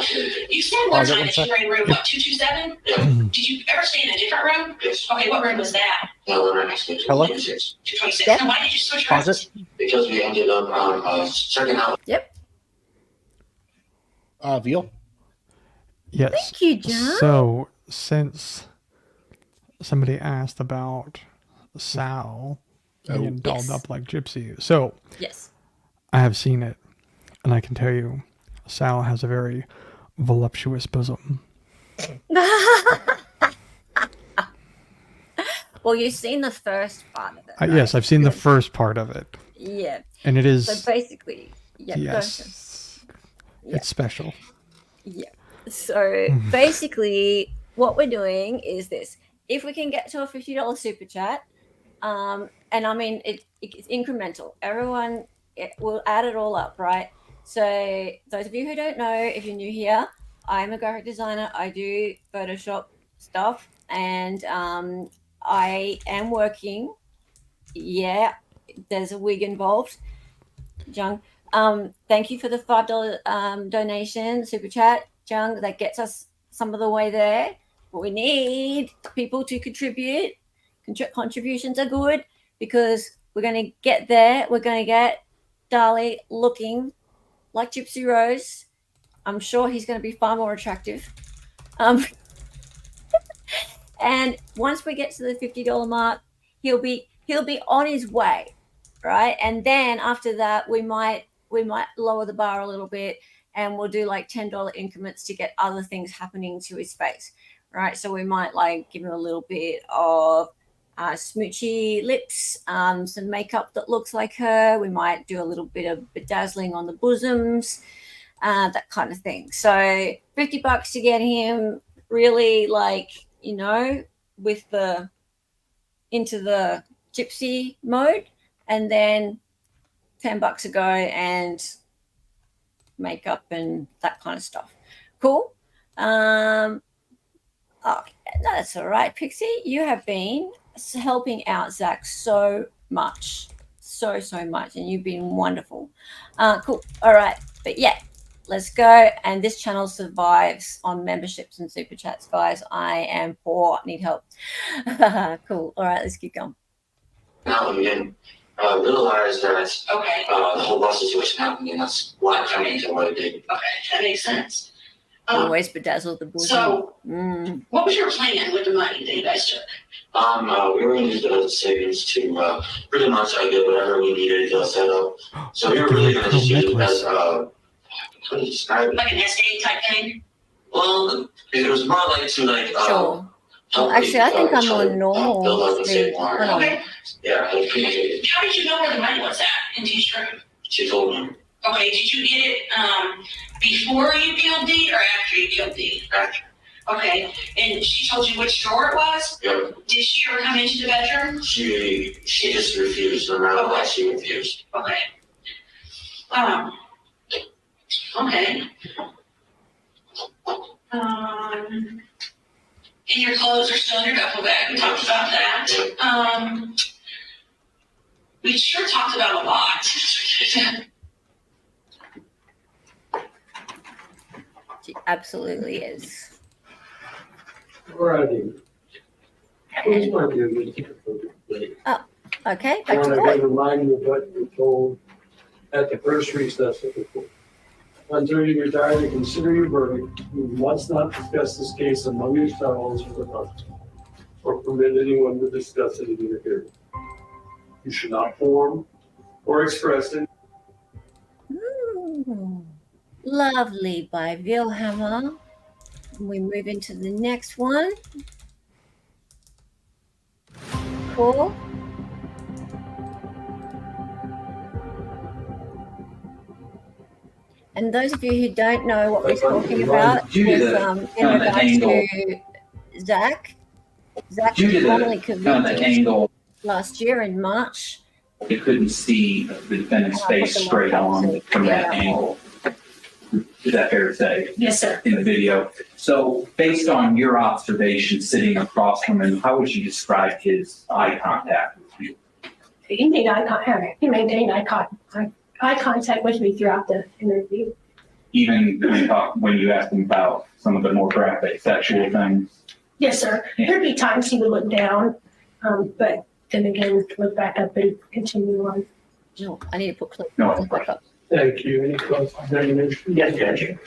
you said one time that you were in room, what, 227? Yeah. Did you ever stay in a different room? Yes. Okay, what room was that? The one right next to 226. 226. Yep. And why did you switch Pause rooms? it. Because we ended up checking out. Yep. Veal. Yes. Thank you, John. So, since somebody asked about Sal being dolled Yes. up like Gypsy, so Yes. I have seen it, and I can tell you, Sal has a very voluptuous bosom. Well, you've seen the first part of it. Yes, I've seen the first part of it, Yeah. and it is So basically, yeah. go ahead. yes, it's special. Yeah. So basically, what we're doing is this: if we can get to a $50 super chat, and I mean it's incremental. Everyone, we'll add it all up, right? So those of you who don't know, if you're new here, I'm a graphic designer. I do Photoshop stuff, and I am working. Yeah, there's a wig involved. Jung, thank you for the $5 donation super chat, Jung. That gets us some of the way there. But we need people to contribute. Contributions are good because we're going to get there. We're going to get Dali looking like Gypsy Rose. I'm sure he's going to be far more attractive. And once we get to the $50 mark, he'll be on his way, right? And then after that, we might lower the bar a little bit, and we'll do like $10 increments to get other things happening to his face, right? So we might like give him a little bit of smoochy lips, some makeup that looks like her. We might do a little bit of bedazzling on the bosoms, that kind of thing. So $50 to get him really like, you know, with the into the gypsy mode, and then $10 a go and makeup and that kind of stuff. Cool. Oh, no, that's all right, Pixie. You have been helping out Zach so much, so much, and you've been wonderful. Cool. All right, but yeah, let's go. And this channel survives on memberships and super chats, guys. I am poor, need help. Cool. All right, let's keep going. Now we didn't realize that the whole bus situation happened, and that's why I came into what it did. Okay, that makes sense. Always bedazzle the bosom. So, what was your plan with the money that you guys took? We were going to use the savings to pretty much get whatever we needed to set up. So we were really going to just use it as how do you describe it? Like an estate type thing? Well, it was more like to like Sure. Actually, I think I'm on normal speed. Okay. Yeah. How did you know where the money was at in Dee's room? She told me. Okay, did you get it before you killed Dee or after you killed Dee? After. Okay, and she told you which drawer it was? Yep. Did she ever come into the bedroom? She just refused. No matter what, she refused. Okay. Okay. And your clothes are still in your duffel bag. We talked about that. We sure talked about a lot. She absolutely is. Alrighty. Who's my business? Okay, I back to want to Lloyd. remind you of what you were told at the first recess of the court. Until you retire to consider your verdict, you must not discuss this case among yourselves or with others, or permit anyone to discuss it in your hearing. You should not form or express any. Lovely by Wilhammer. We move into the next one. Cool. And those of you who don't know what we're talking about was in regards to Zach. Zach was formally convicted last year in March. You couldn't see the defendant's face straight on from that angle. Is that fair to say? Yes, sir. In the video. So based on your observation sitting across from him, how would you describe his eye contact with you? He made eye contact. He maintained eye contact with me throughout the interview. Even when you asked him about some of the more graphic sexual things? Yes, sir. Yeah. There'd be times he would look down, but then again, look back up and continue on. No, I need to put clip. No. Back up. Thank you. Any questions? Yes, Judge.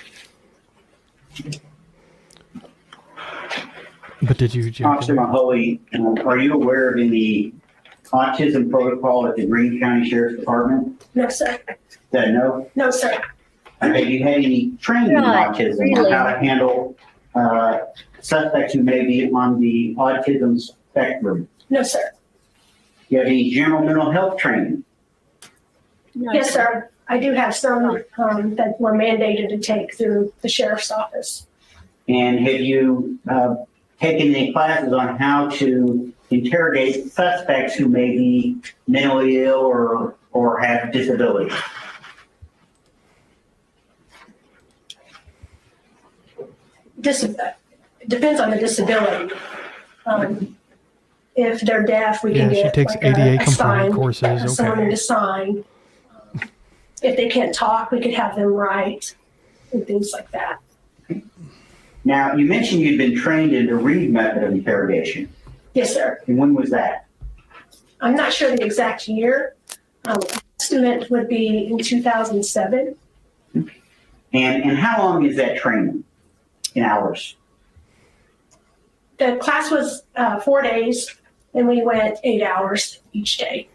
But did you, Officer Mahoney, are you aware of any autism protocol at the Greene County Sheriff's Department? No, sir. Is that a no? No, sir. Have you had any training in autism on how to handle suspects who may be on the autism spectrum? No, sir. Do you have any general mental health training? No, Yes, sir. I do have some that were mandated to take through the sheriff's office. And have you taken any classes on how to interrogate suspects who may be mentally ill or have disabilities? Depends on the disability. If they're deaf, we can she get takes like ADA a compliant sign, courses. someone Okay. to sign. If they can't talk, we could have them write and things like that. Now, you mentioned you'd been trained in the Reed method of interrogation. Yes, sir. And when was that? I'm not sure the exact year. Estimate would be in 2007. And how long is that training in hours? The class was 4 days, and we went 8 hours each day.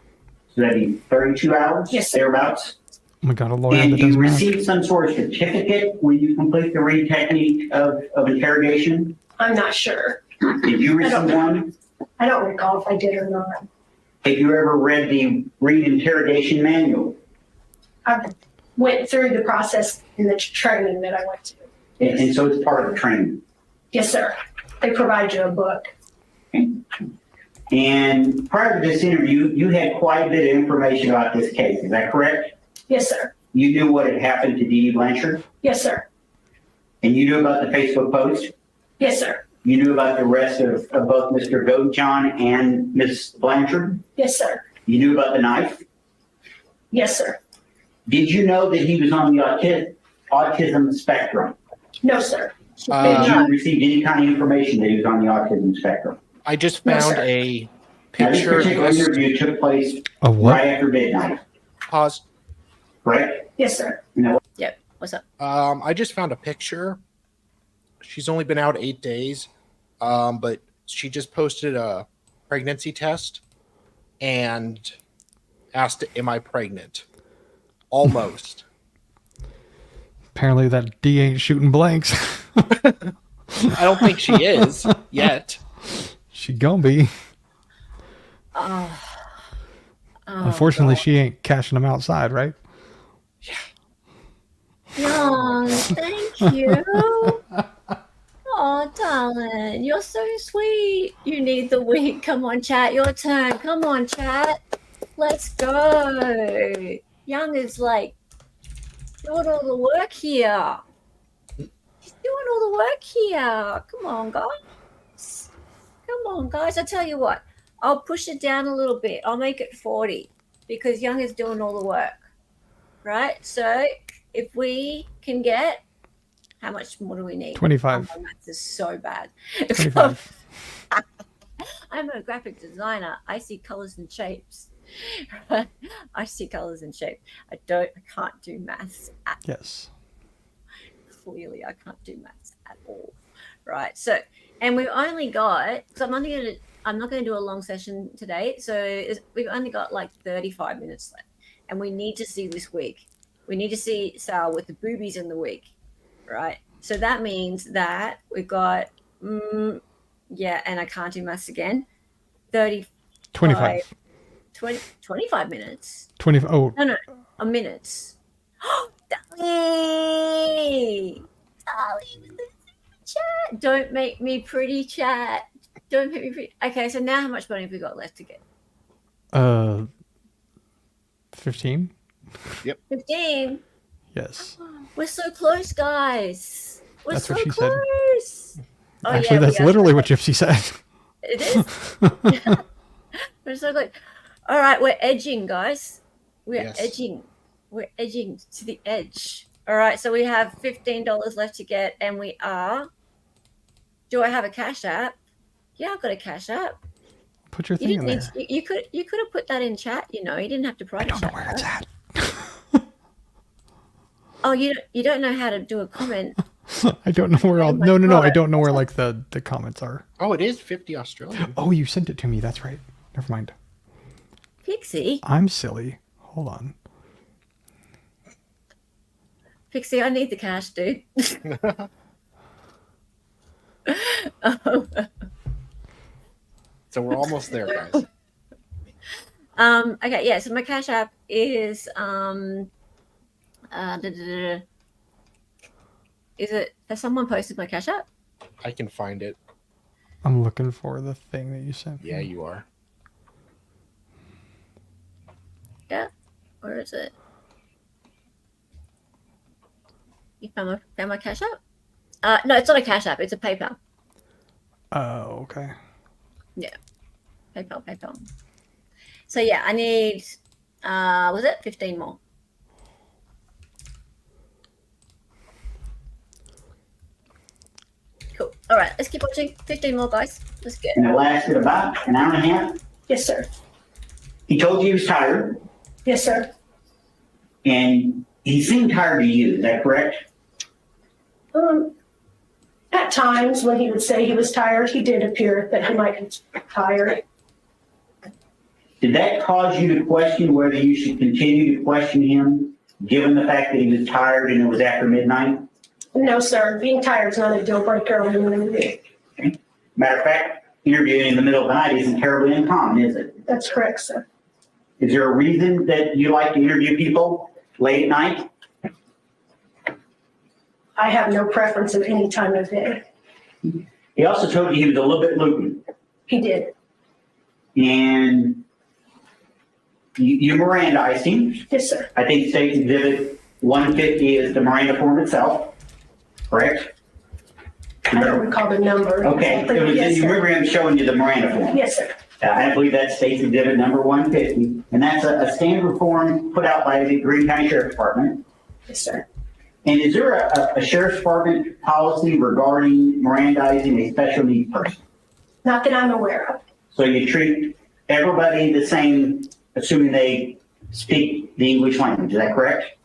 So that'd be 32 hours? Yes, sir. Thereabouts? Oh my God, a lawyer And that do does you math. receive some sort of certificate when you complete the Reed technique of interrogation? I'm not sure. Did you receive one? I don't recall if I did or not. Have you ever read the Reed interrogation manual? I went through the process in the training that I went to. And so it's part of the training. Yes, sir. They provide you a book. And prior to this interview, you had quite a bit of information about this case. Is that correct? Yes, sir. You knew what had happened to Dee Dee Blanchard? Yes, sir. And you knew about the Facebook post? Yes, sir. You knew about the arrest of both Mr. Godejohn and Ms. Blanchard? Yes, sir. You knew about the knife? Yes, sir. Did you know that he was on the autism spectrum? No, sir. Did you receive any kind of information that he was on the autism spectrum? I just No, found sir. a Now, this picture. particular interview took place A what? right after midnight, Pause. correct? Yes, sir. Yep. What's up? I just found a picture. She's only been out 8 days, but she just posted a pregnancy test and asked, "Am I pregnant?" Almost. Apparently that D ain't shooting blanks. I don't think she is yet. She gonna be. Oh, Unfortunately, she ain't cashing them outside, right? Young, thank you. Oh, darling, you're so sweet. You need the week. Come on, chat. Your turn. Come on, chat. Let's go. Young is like doing all the work here. He's doing all the work here. Come on, guys. Come on, guys. I tell you what, I'll push it down a little bit. I'll make it 40 because Young is doing all the work. Right? So if we can get, how much more do we need? 25. Oh, my maths is so bad. 25. I'm a graphic designer. I see colors and shapes. I see colors and shapes. I can't do maths at Yes. clearly I can't do maths at all. Right. So, and we've only got, so I'm not going to do a long session today. So we've only got like 35 minutes left and we need to see this week. We need to see Sal with the boobies in the week. Right. So that means that we've got, and I can't do maths again. 25. 25 minutes. 20. Oh, No, a minutes. Dali with the chat. Don't make me pretty, chat. Don't make me pretty. Okay, so now how much money have we got left to get? 15? 15. Yes. We're so close, guys. We're That's so what she said. close. Oh, Actually, yeah, that's literally what Gypsy said. It is. We're so good. All right, we're edging, guys. We're edging. We're edging to the edge. All right, so we have $15 left to get, and we are. Do I have a Cash App? Yeah, I've got a Cash App. Put your thing You in didn't there. need. You could have put that in chat. You know, you didn't have to private I don't know chat where it's that. at. Oh, you don't know how to do a comment. I don't know where all. Oh my No. I God. don't know where like the comments are. Oh, it is 50 Australian. Oh, you sent it to me. That's right. Never mind. Pixie, I'm silly. Hold on. Pixie, I need the cash, dude. So we're almost there, guys. Okay, yeah. So my Cash App is Is it? Has someone posted my Cash App? I can find it. I'm looking for the thing that you sent me. Yeah, you are. Yeah. Where is it? You found my Cash App? No, it's not a Cash App. It's a PayPal. Oh, okay. Yeah. PayPal. So yeah, I need. Was it 15 more? Cool. All right, let's keep watching. 15 more, guys. Let's get. And it lasted about an hour and a half. Yes, sir. He told you he was tired, Yes, sir. and he seemed tired to you. Is that correct? At times when he would say he was tired, he did appear that he might be tired. Did that cause you to question whether you should continue to question him, given the fact that he was tired and it was after midnight? No, sir. Being tired is not a deal breaker when you interview. Matter of fact, interviewing in the middle of the night isn't terribly uncommon, is it? That's correct, sir. Is there a reason that you like to interview people late at night? I have no preference at any time of day. He also told you he was a little bit loopy, He did. and you Mirandized him. Yes, sir. I think State Exhibit 150 is the Miranda form itself, correct? I don't recall the number. Okay, But it was, yes, you sir. remember him showing you the Miranda form? Yes, sir. I believe that's State Exhibit number 150, and that's a standard form put out by the Greene County Sheriff's Department. Yes, sir. And is there a Sheriff's Department policy regarding Mirandizing a special needs person? Not that I'm aware of. So you treat everybody the same, assuming they speak the English language, is that correct?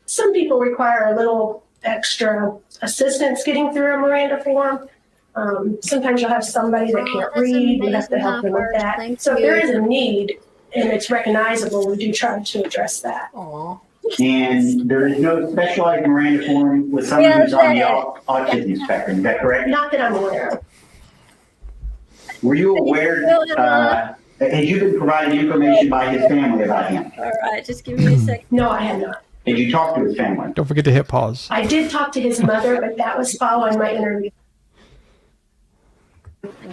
Some people require a little extra assistance getting through a Miranda form. Sometimes you'll have somebody that can't that's read. You have to amazing, help them with Harper. that. Thank So if you. there is a need and it's recognizable, we do try to address that. Aw. And there is no specialized Miranda form with someone Yeah, who's on the yeah. autism spectrum, is that correct? Not that I'm aware of. Were you aware, had you been provided information by his family about him? All right, just give me a second. No, I have not. Did you talk to his family? Don't forget to hit pause. I did talk to his mother, but that was following my interview.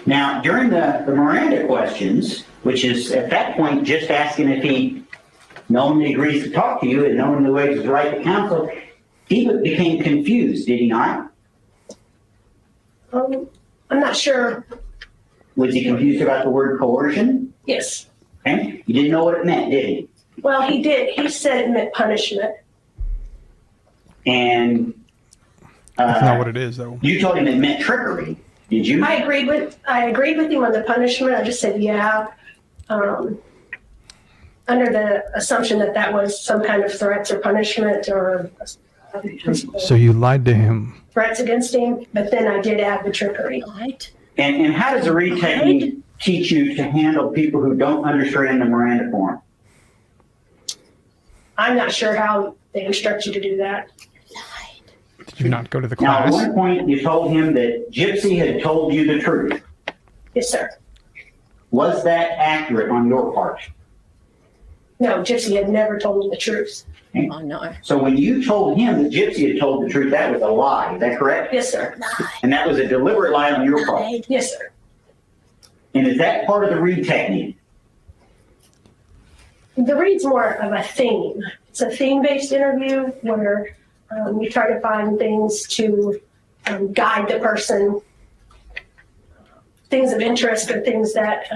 Now, during the Miranda questions, which is at that point just asking if he knowingly agrees to talk to you and knowingly waives his right to counsel, he became confused, did he not? I'm not sure. Was he confused about the word coercion? Yes. Okay. He didn't know what it meant, did he? Well, he did. He said it meant punishment. And That's not what it is, though. you told him it meant trickery, did you? I agreed with him on the punishment. I just said, yeah. Under the assumption that that was some kind of threats or punishment or So you lied to him. threats against him, but then I did add the trickery. Right. And how does the read technique teach you to handle people who don't understand the Miranda form? I'm not sure how they instruct you to do that. Did you not go to the Now, at class? one point, you told him that Gypsy had told you the truth. Yes, sir. Was that accurate on your part? No, Gypsy had never told me the truth. Oh no. So when you told him that Gypsy had told the truth, that was a lie. Is that correct? Yes, sir. And that was a deliberate lie on your part. Yes, sir. And is that part of the read technique? The read's more of a theme. It's a theme-based interview where we try to find things to guide the person, things of interest or things that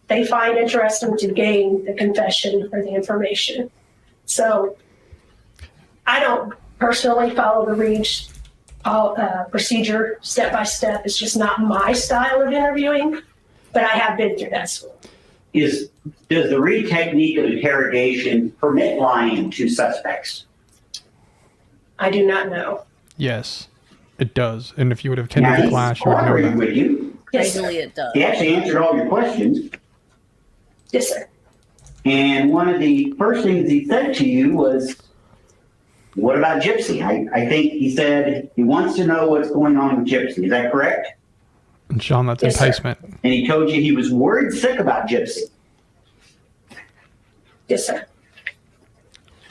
they find interesting to gain the confession or the information. So I don't personally follow the read procedure step by step. It's just not my style of interviewing, but I have been through that school. Does the read technique of interrogation permit lying to suspects? I do not know. Yes, it does. And if you would have attended the class, you would know cooperated that. with you. Yes, sir. Legally it does. He actually answered all your questions. Yes, sir. And one of the first things he said to you was, what about Gypsy? I think he said he wants to know what's going on with Gypsy. Is that correct? And Sean, that's Yes, sir. enticement. And he told you he was worried sick about Gypsy. Yes, sir.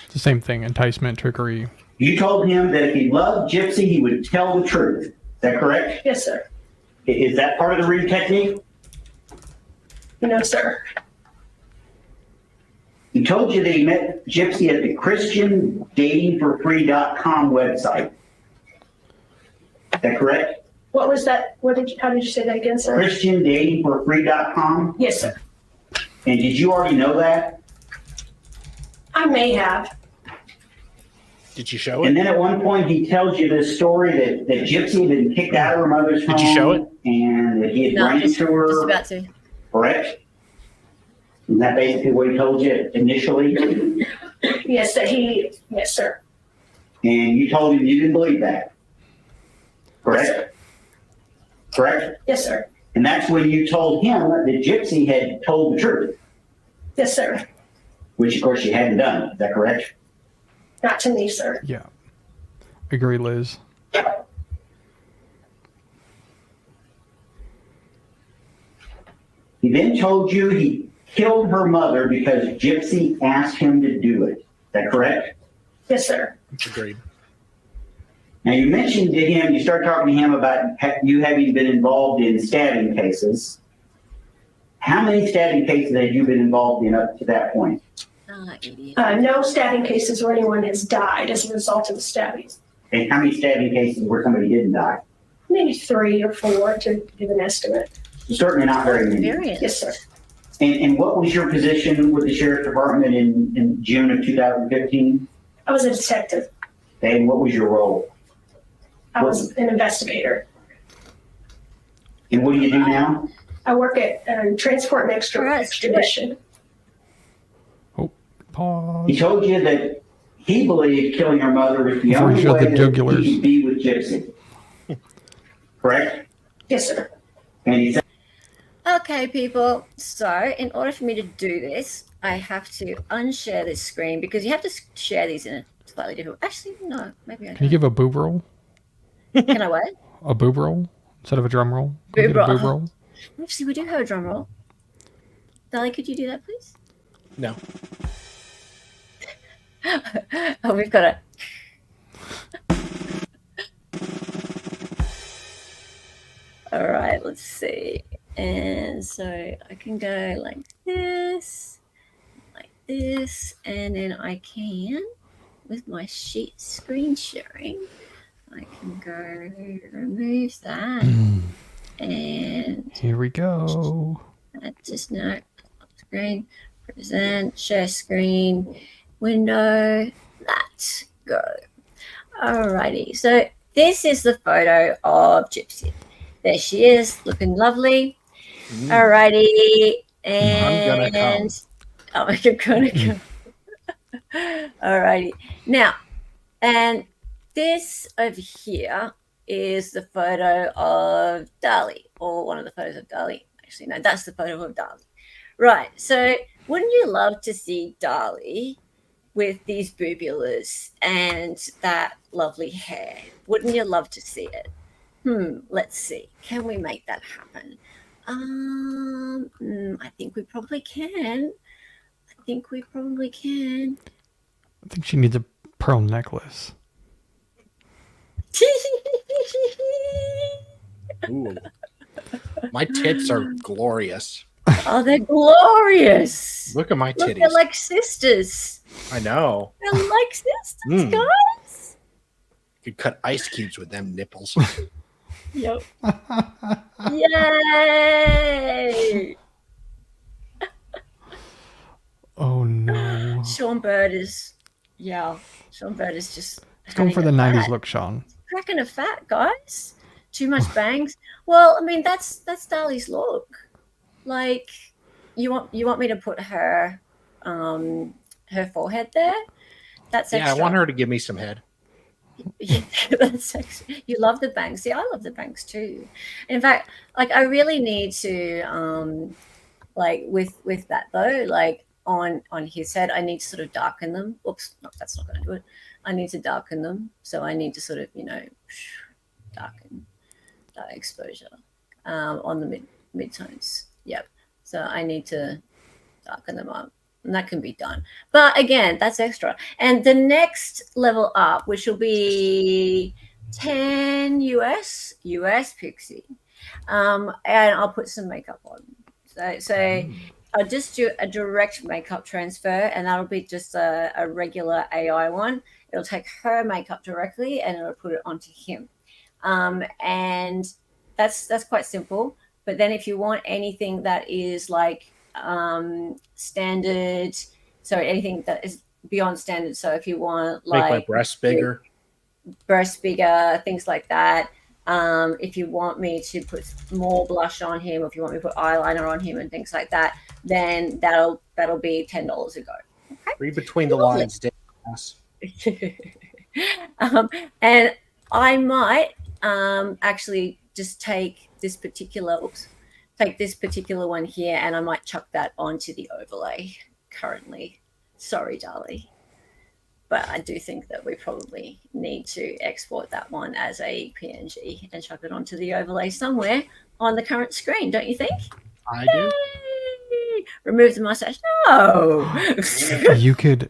It's the same thing, enticement, trickery. You told him that if he loved Gypsy, he would tell the truth. Is that correct? Yes, sir. Is that part of the read technique? No, sir. He told you that he met Gypsy at the ChristianDatingForFree.com website. Is that correct? What was that? How did you say that again, sir? ChristianDatingForFree.com? Yes, sir. And did you already know that? I may have. Did you show And it? then at one point he tells you this story that Gypsy had been kicked out of her mother's home. Did you show it? And that he had No, run just into her. about to. Correct? Isn't that basically what he told you initially? Yes, yes, sir. And you told him you didn't believe that. Correct? Correct? Yes, sir. And that's when you told him that Gypsy had told the truth, Yes, sir. which of course she hadn't done. Is that correct? Not to me, sir. Yeah. Agree, Liz. He then told you he killed her mother because Gypsy asked him to do it. Is that correct? Yes, sir. Agreed. Now you mentioned to him, you started talking to him about you having been involved in stabbing cases. How many stabbing cases had you been involved in up to that point? Ah, idiot. No stabbing cases where anyone has died as a result of the stabbings. And how many stabbing cases where somebody didn't die? Maybe 3 or 4 to give an estimate. Certainly not very many. Experience. Yes, sir. And what was your position with the sheriff's department in June of 2015? I was a detective. And what was your role? I was an investigator. And what do you do now? I work at Transport and Alright, Extradition. Pause. He told you that he believed killing her mother was the Before only you showed way the that jugulars. he could be with Gypsy. Correct? Yes, sir. And he said, Okay, people. So, in order for me to do this, I have to unshare this screen because you have to share these in a slightly different. Actually, no. Maybe I Can you don't. give a boob roll? Can I what? A boob roll instead of a drum roll? Can we Boob get a roll. boob roll? Actually, we do have a drum roll. Dali, could you do that, please? No. Oh, we've got a. All right, let's see. And so I can go like this, and then I can, with my sheet screen sharing, I can go remove that. And Here we go. just no screen, present, share screen, window, let's go. Alrighty, so this is the photo of Gypsy. There she is, looking lovely. Alrighty, and I'm gonna come. Alrighty, now, and this over here is the photo of Dali, or one of the photos of Dali. Actually, no, that's the photo of Dali. Right, so wouldn't you love to see Dali with these boobulars and that lovely hair? Wouldn't you love to see it? Let's see. Can we make that happen? I think we probably can. think we probably can. I think she needs a pearl necklace. Ooh. My tits are glorious. Oh, they're glorious. Look at my Look, titties. they're like sisters. I know. They're like sisters, Mm. guys. Could cut ice cubes with them nipples. Yep. Yay! Oh no. Sean Bird is just Let's go for the having a 90s fat. look, Sean. Cracking a fat, guys. Too much bangs. Well, I mean that's Dali's look. Like, you want me to put her forehead there? That's extra. Yeah, I want her to give me some head. Yeah, that's extra. You love the bangs. See, I love the bangs too. In fact, like I really need to like with that though, like on his head, I need to sort of darken them. Oops, no, that's not going to do it. I need to darken them, so I need to sort of darken that exposure on the midtones. Yep. So I need to darken them up, and that can be done. But again, that's extra. And the next level up, which will be 10 US Pixie, and I'll put some makeup on. So I'll just do a direct makeup transfer, and that'll be just a regular AI one. It'll take her makeup directly, and it'll put it onto him. And that's quite simple. But then if you want anything that is like standard, sorry, anything that is beyond standard. So if you want Make like my breasts bigger. things like that. If you want me to put more blush on him, or if you want me to put eyeliner on him and things like that, then that'll be $10 a go. Okay? Read between the lines, Dave. And I might actually just take this particular one here, and I might chuck that onto the overlay currently. Sorry, Dali. But I do think that we probably need to export that one as a PNG and chuck it onto the overlay somewhere on the current screen, don't you think? I do. Yay! Remove the mustache. No. You could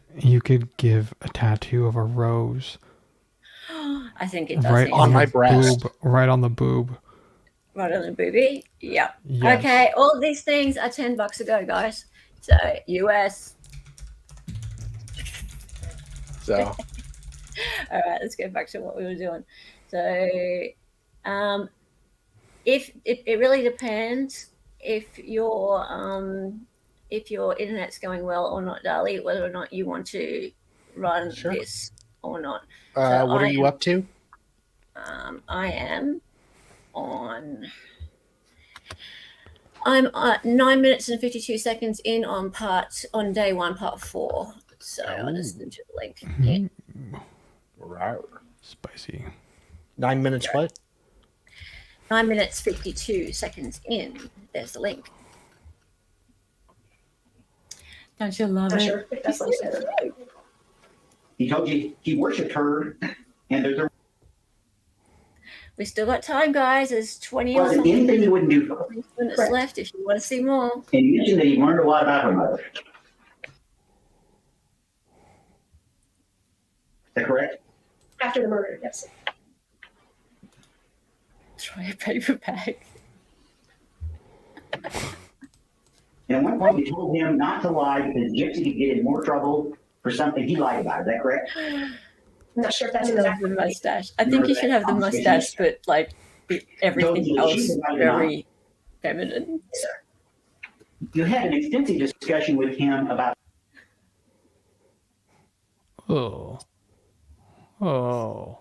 give a tattoo of a rose I think it does. right need on to- my breast. boob, right on the boob. Right on the booby. Yeah. Yes. Okay. All of these things are $10 a go, guys. So US. So All right, let's get back to what we were doing. So, if it really depends if your internet's going well or not, Dali, whether or not you want to run Sure. this or not. what are you up to? I am on. I'm at 9 minutes and 52 seconds in on day 1, part 4. So I'll just enter the link. Mhm. Right. Spicy. 9 minutes. What? 9 minutes 52 seconds in. There's the link. Don't you love I'm it? sure it does look better. He told you he worshipped her, and there's a We still got time, guys. There's 20 or wasn't something anything he wouldn't do for her. minutes Correct. left if you want to see more. And you mentioned that he learned a lot about her mother. Is that correct? After the murder, yes. Try a paper bag. And at one point, you told him not to lie because Gypsy could get in more trouble for something he lied about. Is that correct? I'm not sure if I that's love exactly the right. mustache. I think you should have the mustache, but like everything else very feminine. Yes, sir. You had an extensive discussion with him about Oh. Oh.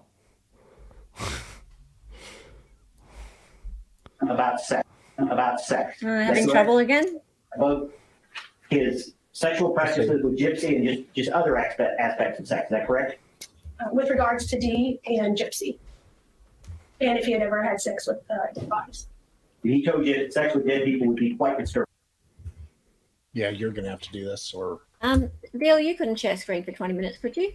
sex. Having That's trouble again? about his sexual practices with Gypsy and just other aspects of sex. Is that correct? With regards to Dee and Gypsy. And if he had ever had sex with dead bodies. He told you that sex with dead people would be quite disturbing. Yeah, you're gonna have to do this, or Bill, you couldn't share screen for 20 minutes, could you?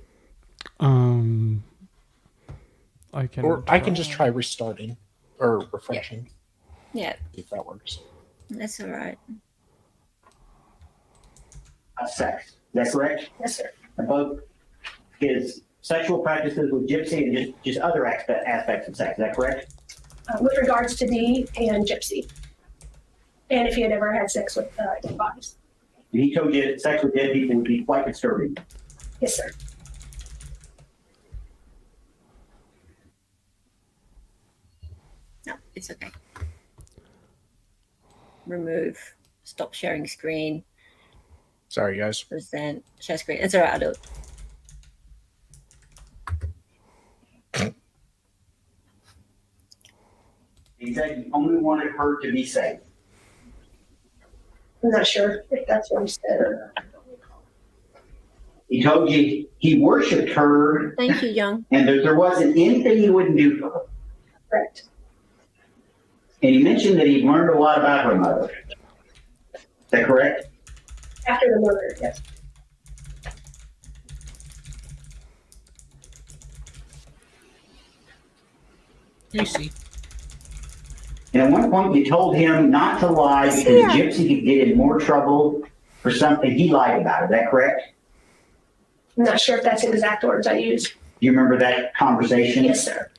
I can. I can just try restarting or refreshing Oh, Yeah. if that works. That's all right. 'Cause I don't have access to it. Let's see. That's all right. 'Cause I don't have access to it. Yeah. Let's see. That's all right. of sex. Is that correct? Yes, sir. About his sexual practices with Gypsy and just other aspects of sex. Is that correct? With regards to Dee and Gypsy. And if he had ever had sex with dead bodies. And he told you that sex with dead people would be quite disturbing. Yes, sir. No, it's okay. Remove. Stop sharing screen. Sorry, guys. Present. Share screen. It's all right. I'll do it. He said he only wanted her to be safe. I'm not sure if that's what he said or not. He told you he worshipped her Thank you, Young. and that there wasn't anything he wouldn't do for her. Correct. And he mentioned that he learned a lot about her mother. Is that correct? After the murder, yes. You see. And at one point you told him not to lie because the gypsy could get in more trouble for something he lied about. Is that correct? I'm not sure if that's the exact words I used. Do you remember that conversation? Yes, sir.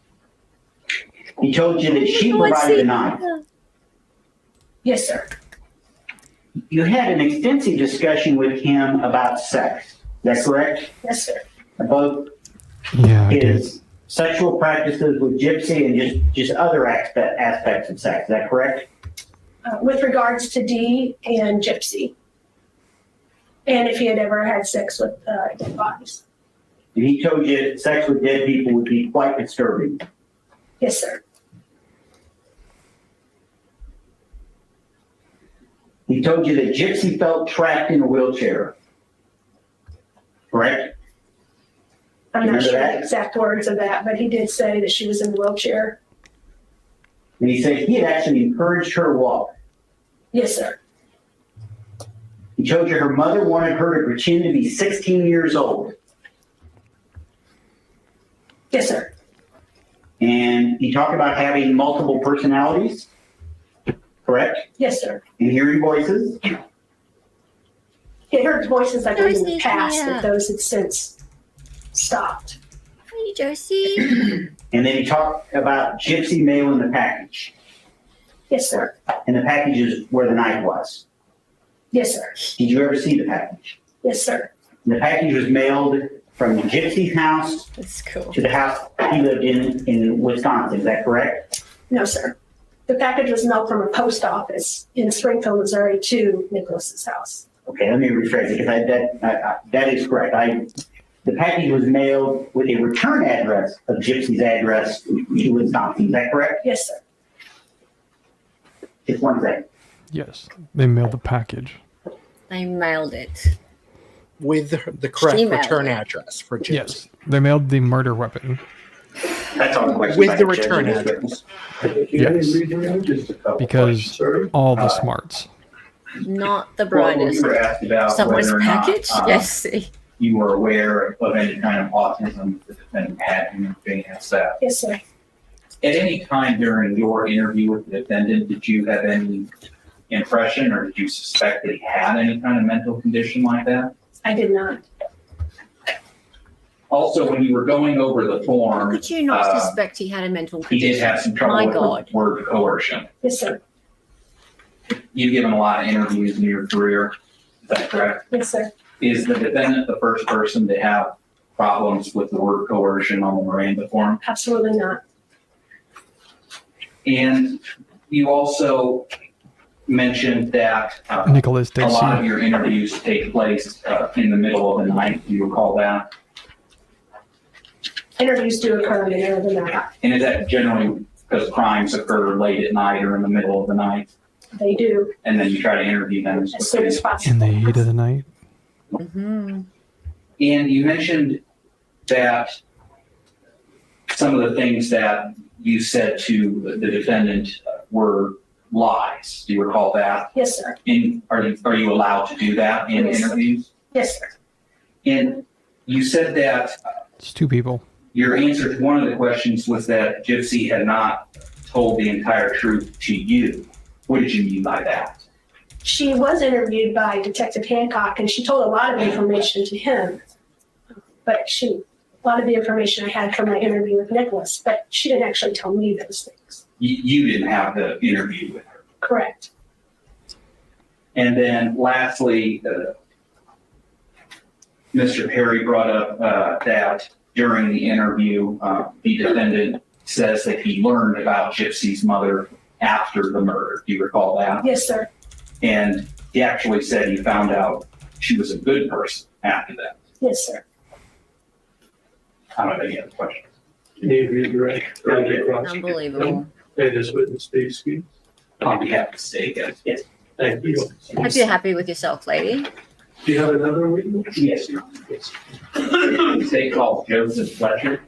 He told you that she provided the knife. Yes, sir. You had an extensive discussion with him about sex. Is that correct? Yes, sir. About Yeah, I did. his sexual practices with Gypsy and just other aspects of sex. Is that correct? With regards to Dee and Gypsy. And if he had ever had sex with dead bodies. And he told you that sex with dead people would be quite disturbing. Yes, sir. He told you that Gypsy felt trapped in a wheelchair. Correct? I'm not Remember sure that? the exact words of that, but he did say that she was in the wheelchair. And he said he had actually encouraged her to walk. Yes, sir. He told you her mother wanted her to pretend to be 16 years old. Yes, sir. And he talked about having multiple personalities. Correct? Yes, sir. And hearing voices. He heard voices, I believe, in the Josie, past, yeah. but those had since stopped. Hey, Josie. And then he talked about Gypsy mailing the package. Yes, sir. And the package is where the knife was. Yes, sir. Did you ever see the package? Yes, sir. The package was mailed from Gypsy's house That's cool. to the house he lived in Wisconsin. Is that correct? No, sir. The package was mailed from a post office in Springfield, Missouri to Nicholas's house. Okay, let me rephrase it because that is correct. The package was mailed with a return address of Gypsy's address to Wisconsin. Is that correct? Yes, sir. Just one thing. Yes, they mailed the package. They mailed it. With the correct She mailed return it. address for Gypsy. Yes, they mailed the murder weapon. That's all the questions. With I the have, Judge. return Yes, address. Yes. Because all the smarts. Not the Well, brightest. you were asked about Someone's whether or not, package? Yes. you were aware of any kind of autism the defendant had in being assessed. Yes, sir. At any time during your interview with the defendant, did you have any impression or did you suspect that he had any kind of mental condition like that? I did not. Also, when you were going over the form, Did you not suspect he had a mental he condition? did have some trouble My with God. the word coercion. Yes, sir. You've given a lot of interviews in your career, is that correct? Yes, sir. Is the defendant the first person to have problems with the word coercion on the Miranda form? Absolutely not. And you also mentioned that Nicholas a lot of Dixie. your interviews take place in the middle of the night. Do you recall that? Interviews do occur in the middle of the night. And is that generally because crimes occur late at night or in the middle of the night? They do, And then you try to interview them as soon as possible. In the heat of the night. Mm-hmm. And you mentioned that some of the things that you said to the defendant were lies. Do you recall that? Yes, sir. Are you allowed to do that in Yes, sir. interviews? Yes, sir. And you said that It's two people. your answer to one of the questions was that Gypsy had not told the entire truth to you. What did you mean by that? she was interviewed by Detective Hancock, and she told a lot of information to him. But a lot of the information I had from my interview with Nicholas, but she didn't actually tell me those things. You didn't have the interview with her. Correct. And then lastly, Mr. Perry brought up that during the interview, the defendant says that he learned about Gypsy's mother after the murder. Do you recall that? Yes, sir. And he actually said he found out she was a good person after that. Yes, sir. I don't have any other questions. Unbelievable. Hey, this witness, please, excuse. On behalf of the state, yes. Thank you. Hope you're happy with yourself, lady. Do you have another witness? Yes, Your Honor. Yes. State called Joseph Fletcher.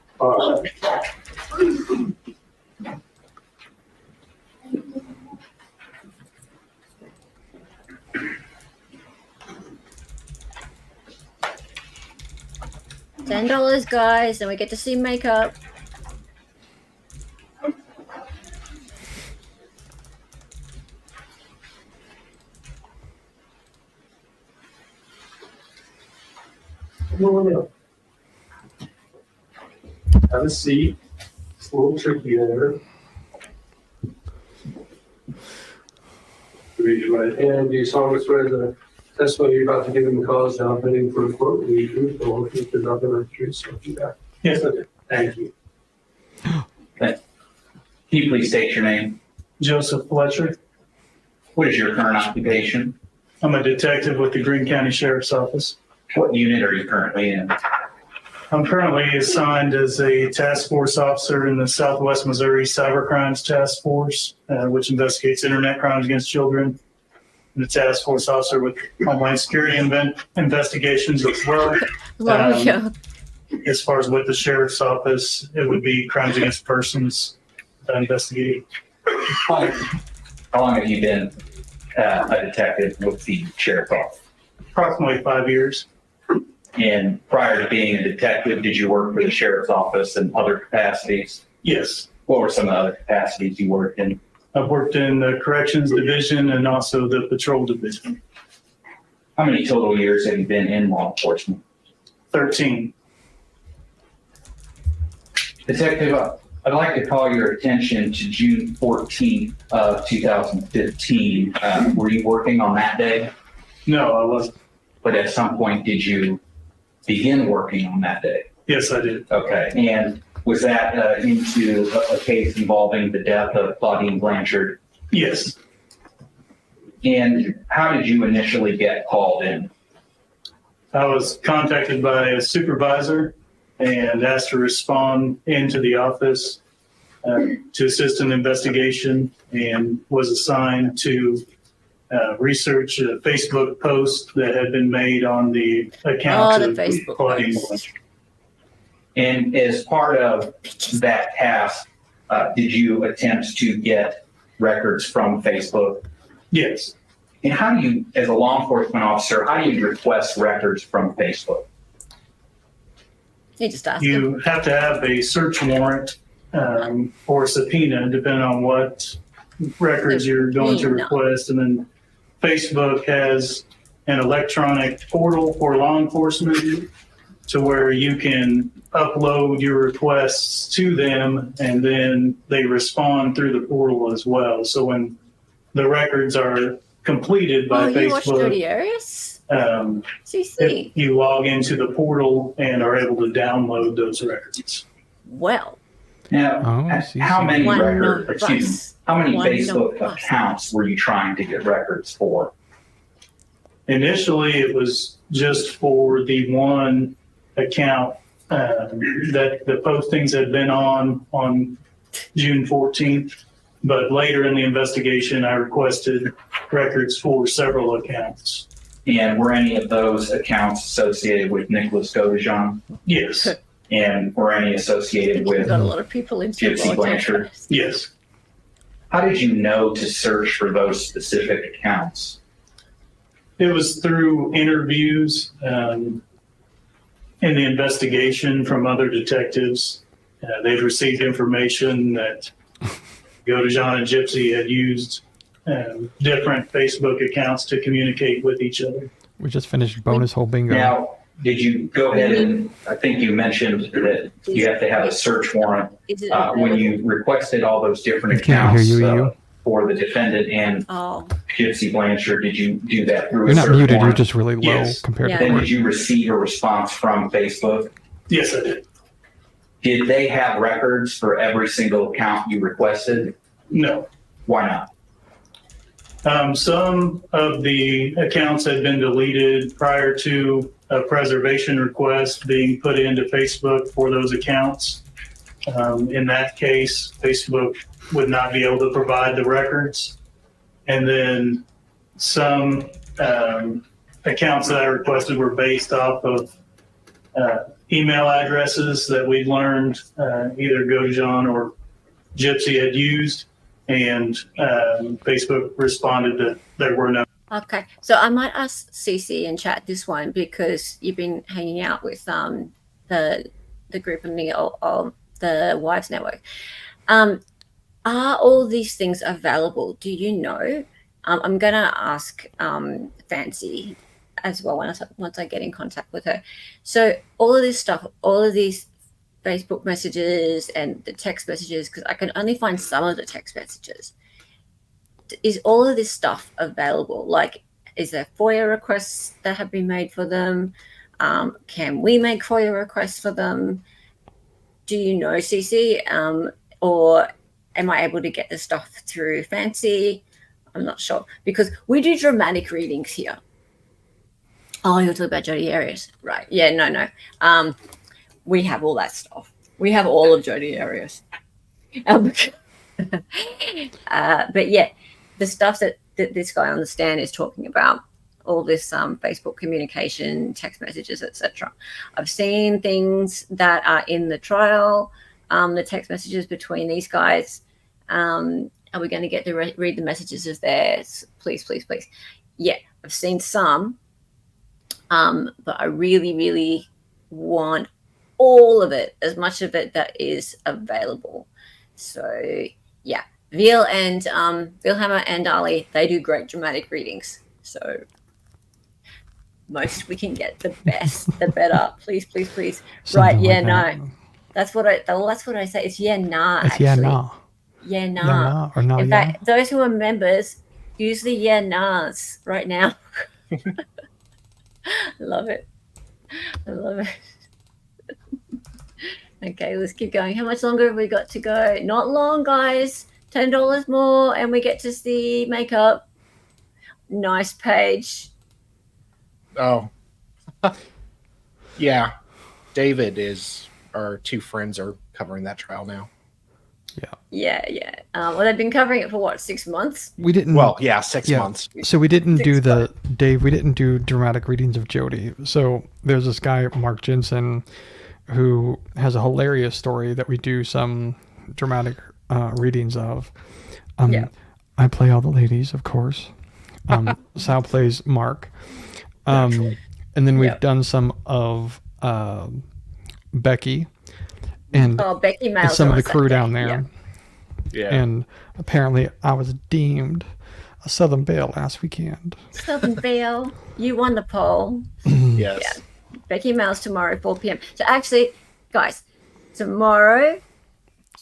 $10, guys, and we get to see makeup. Have a seat. It's a little tricky there. Raise your right hand. Do you solemnly swear the testimony you're about to give in the cause now pending for a court will be true, the whole truth, and nothing but the truth, so help you God? Yes, I do. Thank you. Can you please state your name? Joseph Fletcher. What is your current occupation? I'm a detective with the Greene County Sheriff's Office. What unit are you currently in? I'm currently assigned as a task force officer in the Southwest Missouri Cyber Crimes Task Force, which investigates internet crimes against children. I'm the task force officer with Homeland Security investigations as well. As far as with the Sheriff's Office, it would be crimes against persons investigated. How long have you been a detective with the Sheriff's Office? Approximately 5 years. And prior to being a detective, did you work for the Sheriff's Office in other capacities? Yes. What were some of the other capacities you worked in? I've worked in the Corrections Division and also the Patrol Division. How many total years have you been in law enforcement? 13. Detective, I'd like to call your attention to June 14th of 2015. Were you working on that day? No, I wasn't. But at some point, did you begin working on that day? Yes, I did. Okay. And was that into a case involving the death of Claudine Blanchard? Yes. And how did you initially get called in? I was contacted by a supervisor and asked to respond into the office to assist in the investigation, and was assigned to research a Facebook post that had been made on the account of Claudine Blanchard. And as part of that task, did you attempt to get records from Facebook? Yes. And how do you, as a law enforcement officer, how do you request records from Facebook? You just ask You have to have a search warrant or a subpoena, depending on what records you're going to request. And then Facebook has an electronic portal for law enforcement to where you can upload your requests to them, and then they respond through the portal as well. So when the records are completed by you watched Facebook, Dearest? CC. You log into the portal and are able to download those records. Well. Now, how many how many Facebook bus. accounts were you trying to get records for? Initially, it was just for the one account that the postings had been on June 14th. But later in the investigation, I requested records for several accounts. And were any of those accounts associated with Nicholas Godejohn? Yes. And were any associated with got a lot of people into Gypsy Blanchard? Yes. How did you know to search for those specific accounts? It was through interviews in the investigation from other detectives. They'd received information that Godejohn and Gypsy had used different Facebook accounts to communicate with each other. We just finished bonus hole bingo. Now, did you go ahead and, I think you mentioned that you have to have a search warrant. Is it When you requested all those different I can't hear accounts you. for the defendant and Oh, Gypsy Blanchard, did you do that through You're a not search muted. You're warrant? just really low Yes. compared Yeah. to Then what did you receive a response from Facebook? Yes, I did. Did they have records for every single account you requested? No. Why not? Some of the accounts had been deleted prior to a preservation request being put into Facebook for those accounts. In that case, Facebook would not be able to provide the records. And then some accounts that I requested were based off of email addresses that we learned either Godejohn or Gypsy had used. And Facebook responded that there were no. okay. So I might ask Cece in chat this one because you've been hanging out with the group and the Wives Network. Are all these things available? Do you know? I'm gonna ask Fancy as well once I get in contact with her. So all of this stuff, all of these Facebook messages and the text messages, because I can only find some of the text messages. Is all of this stuff available? Like, is there FOIA requests that have been made for them? Can we make FOIA requests for them? Do you know, Cece? Or am I able to get the stuff through Fancy? I'm not sure, because we do dramatic readings here. Oh, you're talking about Jodi Arias, right? Yeah, no. We have all that stuff. We have all of Jodi Arias. But yeah, the stuff that this guy on the stand is talking about, all this Facebook communication, text messages, etc. I've seen things that are in the trial, the text messages between these guys. Are we going to get to read the messages of theirs? Please. Yeah, I've seen some, but I really, really want all of it, as much of it that is available. So yeah, Veal and Vealhammer and Dali, they do great dramatic readings. So most we can get, the best, the better. Please. Something Right? Yeah, like that. no. That's what I say. It's yeah, nah. It's actually. yeah, nah. Yeah, nah. Yeah, nah, or no, In yeah. fact, those who are members, use the yeah, nahs right now. Love it. I love it. Okay, let's keep going. How much longer have we got to go? Not long, guys. $10 more, and we get to see makeup. Nice page. Oh. Yeah. David is, our two friends are covering that trial now. Yeah. Well, they've been covering it for what, 6 months? We didn't. Well, yeah, 6 months. So we didn't do 6 months. Dave. We didn't do dramatic readings of Jodi. So there's this guy, Mark Jensen, who has a hilarious story that we do some dramatic readings of. Yeah. I play all the ladies, of course. Sal plays Mark. And then we've done some of Becky and Becky Mail. some of the crew down there. Yeah. And apparently I was deemed a Southern Belle last weekend. Southern Belle, you won the poll. Yes. Yeah. Becky Mail's tomorrow, 4 p.m. So actually, guys, tomorrow,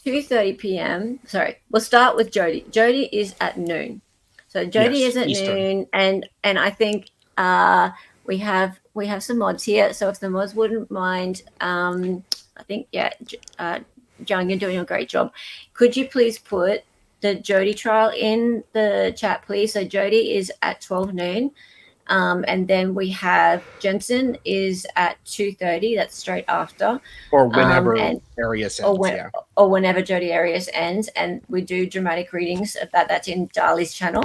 2:30 p.m. Sorry, we'll start with Jodi. Jodi is at noon. So Jodi Yes, is at Eastern. noon, and I think we have some mods here. So if the mods wouldn't mind, I think John, you're doing a great job. Could you please put the Jodi trial in the chat, please? So Jodi is at 12 noon. And then we have Jensen is at 2:30. That's straight after. Or whenever Arias ends, or whenever Jodi Arias ends, and we do dramatic readings of that. That's in Dali's channel.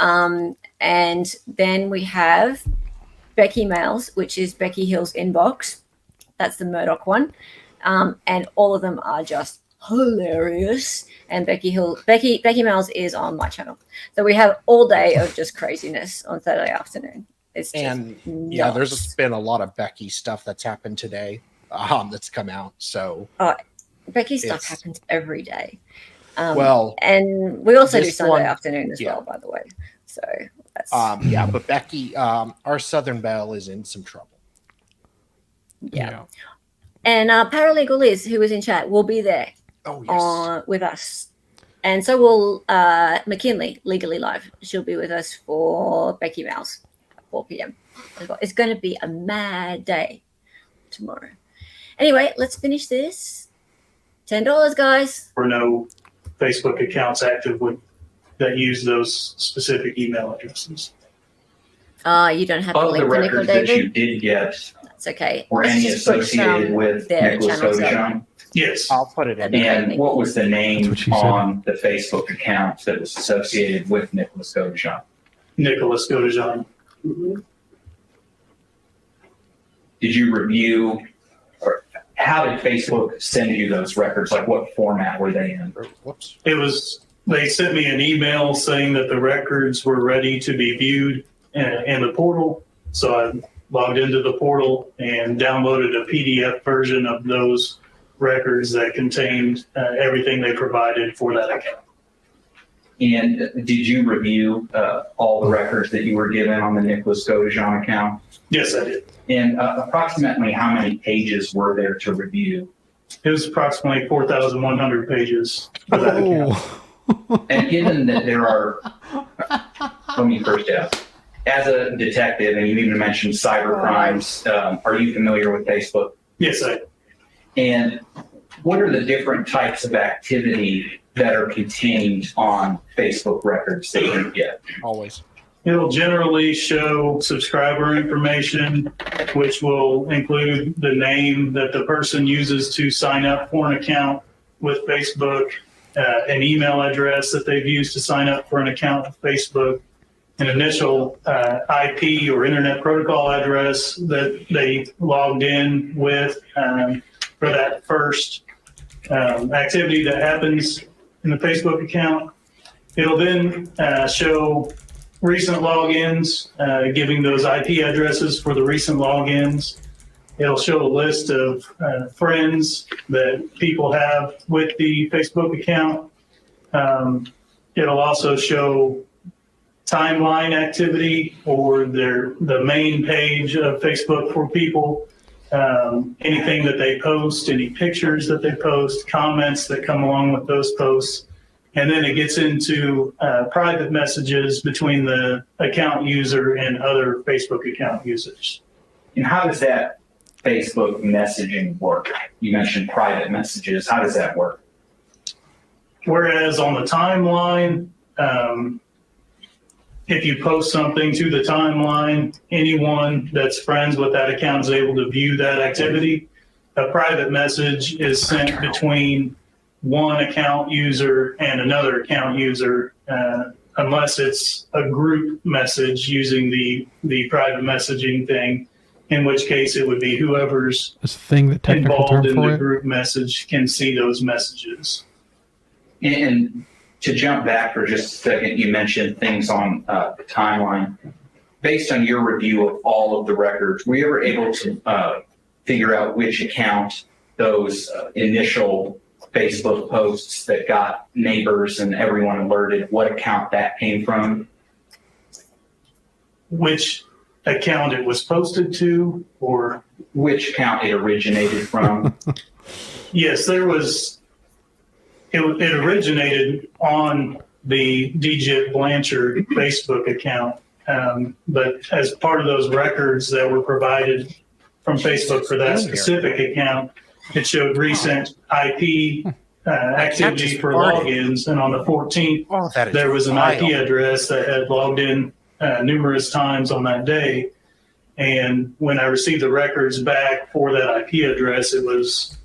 And then we have Becky Mails, which is Becky Hill's inbox. That's the Murdoch one. And all of them are just hilarious. And Becky Mails is on my channel. So we have all day of just craziness on Saturday afternoon. It's just nuts. There's been a lot of Becky stuff that's happened today that's come out. So Becky stuff happens every day. And we also do this Sunday one- afternoon as yeah. well, by the way. So that's Yeah, but Becky, our Southern Belle is in some trouble. yeah. And Paralegal Liz, who was in chat, will be there Oh yes. with us. And so will McKinley, Legally Live. She'll be with us for Becky Mouse at 4 p.m. as well. It's going to be a mad day tomorrow. Anyway, let's finish this. $10, guys. For no Facebook accounts active that use those specific email addresses. You don't have to Of the link to Nick or records that you David. did get, That's okay. were Let's any just put, associated with their Nicholas channels up. Godejohn? Yes. I'll put it in. And what was the name That's what she said. on the Facebook account that was associated with Nicholas Godejohn? Nicholas Godejohn. Did you review, or how did Facebook send you those records? Like what format were they in? Whoops. They sent me an email saying that the records were ready to be viewed in the portal. So I logged into the portal and downloaded a PDF version of those records that contained everything they provided for that account. And did you review all the records that you were given on the Nicholas Godejohn account? Yes, I did. And approximately how many pages were there to review? It was approximately 4,100 pages for that account. And given that there are, let me first ask, as a detective, and you even mentioned cyber crimes, are you familiar with Facebook? Yes, I. And what are the different types of activity that are contained on Facebook records that you get? Always. It'll generally show subscriber information, which will include the name that the person uses to sign up for an account with Facebook, an email address that they've used to sign up for an account with Facebook, an initial IP or internet protocol address that they logged in with for that first activity that happens in the Facebook account. It'll then show recent logins, giving those IP addresses for the recent logins. It'll show a list of friends that people have with the Facebook account. It'll also show timeline activity or the main page of Facebook for people. Anything that they post, any pictures that they post, comments that come along with those posts. And then it gets into private messages between the account user and other Facebook account users. And how does that Facebook messaging work? You mentioned private messages. How does that work? Whereas on the timeline, if you post something to the timeline, anyone that's friends with that account is able to view that activity. A private message is sent between one account user and another account user, unless it's a group message using the private messaging thing, in which case it would be whoever's This thing, the technical involved term in for the it. group message can see those messages. And to jump back for just a second, you mentioned things on the timeline. Based on your review of all of the records, were you ever able to figure out which account those initial Facebook posts that got neighbors and everyone alerted, what account that came from? Which account it was posted to, or which account it originated from? Yes, there was. It originated on the Gypsy Blanchard Facebook account, but as part of those records that were provided from Facebook for that specific account, it showed recent IP activity for logins, and on the 14th, there was an IP address that had logged in numerous times on that day. And when I received the records back for that IP address, it was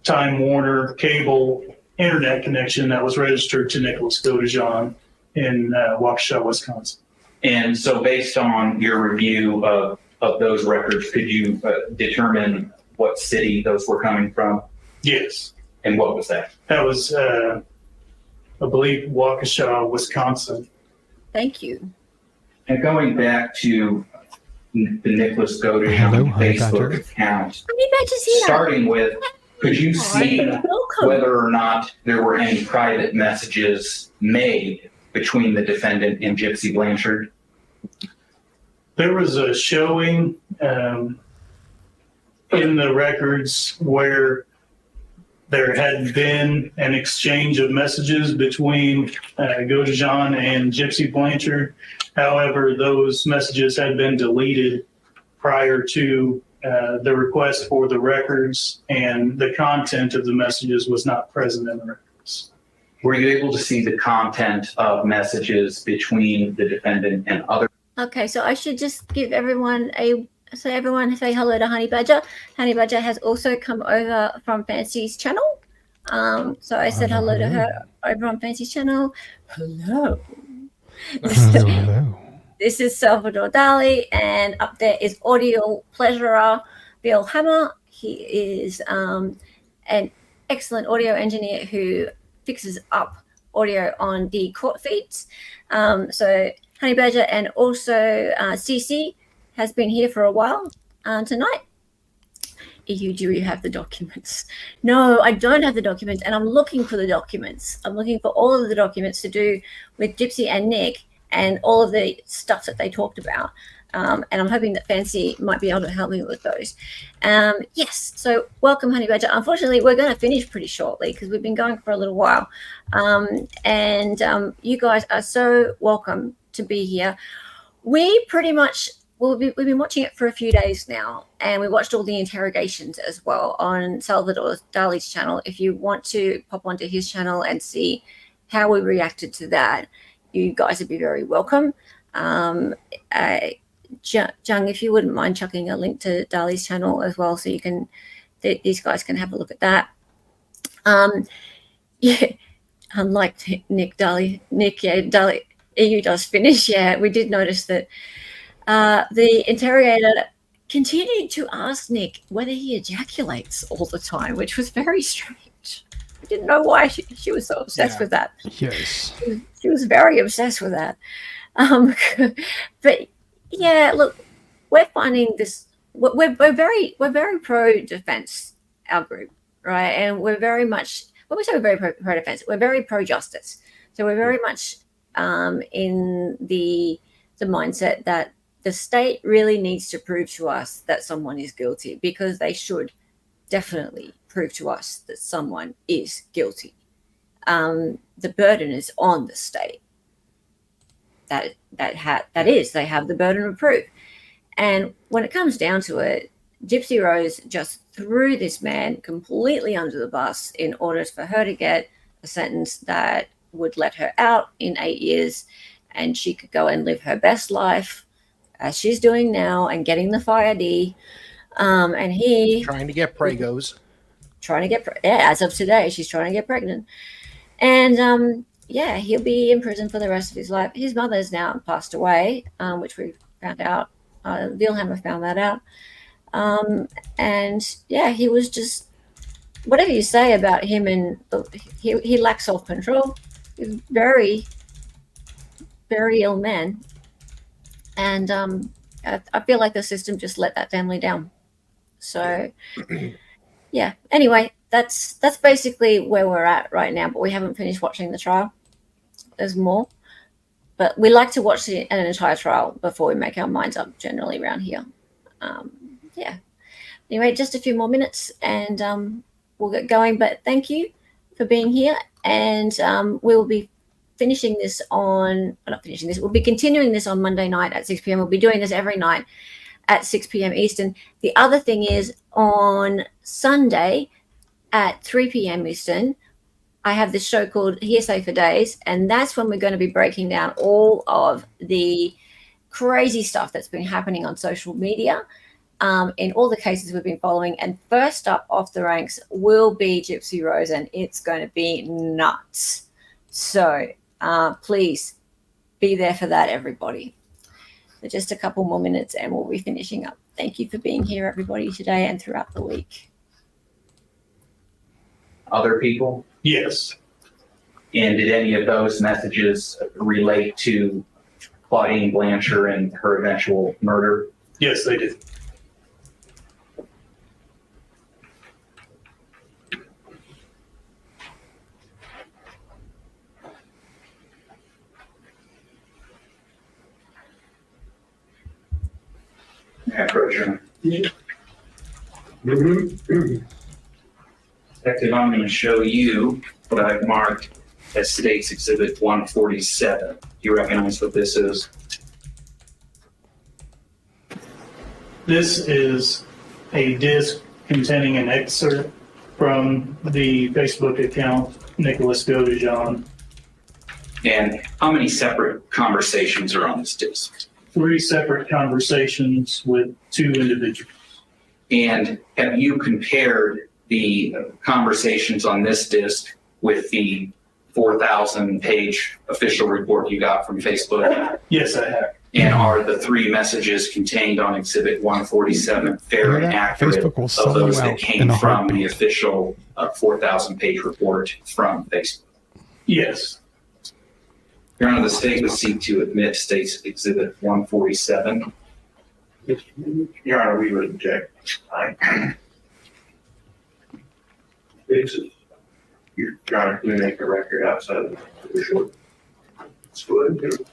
Time Warner cable internet connection that was registered to Nicholas Godejohn in Waukesha, Wisconsin. And so based on your review of those records, could you determine what city those were coming from? Yes. And what was that? That was, I believe, Waukesha, Wisconsin. Thank you. And going back to the Nicholas Godejohn Facebook account, starting with, could you see whether or not there were any private messages made between the defendant and Gypsy Blanchard? There was a showing in the records where there had been an exchange of messages between Godejohn and Gypsy Blanchard. However, those messages had been deleted prior to the request for the records, and the content of the messages was not present in the records. Were you able to see the content of messages between the defendant and other? Okay, so I should just give everyone say hello to Honey Badger. Honey Badger has also come over from Fancy's channel. So I said hello to her over on Fancy's channel. Hello. Hello. This is Salvador Dali, and up there is audio pleasurer Bill Hammer. He is an excellent audio engineer who fixes up audio on the court feeds. So Honey Badger and also CC has been here for a while tonight. Do you have the documents? No, I don't have the documents, and I'm looking for the documents. I'm looking for all of the documents to do with Gypsy and Nick and all of the stuff that they talked about. And I'm hoping that Fancy might be able to help me with those. Yes, so welcome, Honey Badger. Unfortunately, we're going to finish pretty shortly because we've been going for a little while. You guys are so welcome to be here. We pretty much, we've been watching it for a few days now, and we watched all the interrogations as well on Salvador Dali's channel. If you want to pop onto his channel and see how we reacted to that, you guys would be very welcome. Jung, if you wouldn't mind chucking a link to Dali's channel as well, so you can, these guys can have a look at that. Yeah, unlike Nick, Dali, EU does finish. Yeah, we did notice that the interrogator continued to ask Nick whether he ejaculates all the time, which was very strange. I didn't know why she was so obsessed with that. Yes. She was very obsessed with that. But yeah, look, we're finding this. We're very pro defense, our group, right? And we're very much, when we say we're very pro defense, we're very pro justice. So we're very much in the mindset that the state really needs to prove to us that someone is guilty, because they should definitely prove to us that someone is guilty. The burden is on the state. They have the burden of proof. And when it comes down to it, Gypsy Rose just threw this man completely under the bus in order for her to get a sentence that would let her out in 8 years, and she could go and live her best life as she's doing now and getting the fire D. And he trying to get pregos. As of today, she's trying to get pregnant. And yeah, he'll be in prison for the rest of his life. His mother's now passed away, which we found out. Vilhammer found that out. And yeah, he was just, whatever you say about him, and he lacks self-control. He's very, very ill man. And I feel like the system just let that family down. So yeah, anyway, that's basically where we're at right now, but we haven't finished watching the trial. There's more, but we like to watch an entire trial before we make our minds up generally around here. Yeah, anyway, just a few more minutes and we'll get going, but thank you for being here. And we'll be finishing this on, not finishing this, we'll be continuing this on Monday night at 6 p.m. We'll be doing this every night at 6 p.m. Eastern. The other thing is, on Sunday at 3 p.m. Eastern, I have this show called Hearsay for Days, and that's when we're going to be breaking down all of the crazy stuff that's been happening on social media in all the cases we've been following. And first up off the ranks will be Gypsy Rose, and it's going to be nuts. So please be there for that, everybody. For just a couple more minutes and we'll be finishing up. Thank you for being here, everybody, today and throughout the week. Other people? Yes. And did any of those messages relate to Claudine Blanchard and her eventual murder? Yes, they did. Godejohn. Detective, I'm going to show you what I've marked as State's Exhibit 147. Do you recognize what this is? This is a disc containing an excerpt from the Facebook account, Nicholas Godejohn. And how many separate conversations are on this disc? 3 separate conversations with 2 individuals. And have you compared the conversations on this disc with the 4,000-page official report you got from Facebook? Yes, I have. And are the 3 messages contained on Exhibit 147 fair and accurate Facebook will of sell those you that out came in a from the heartbeat. official 4,000-page report from Facebook? Yes. Your Honor, the state would seek to admit State's Exhibit 147. Your Honor, we would object. Your Honor, we make a record outside of the short. Let's go ahead and do it.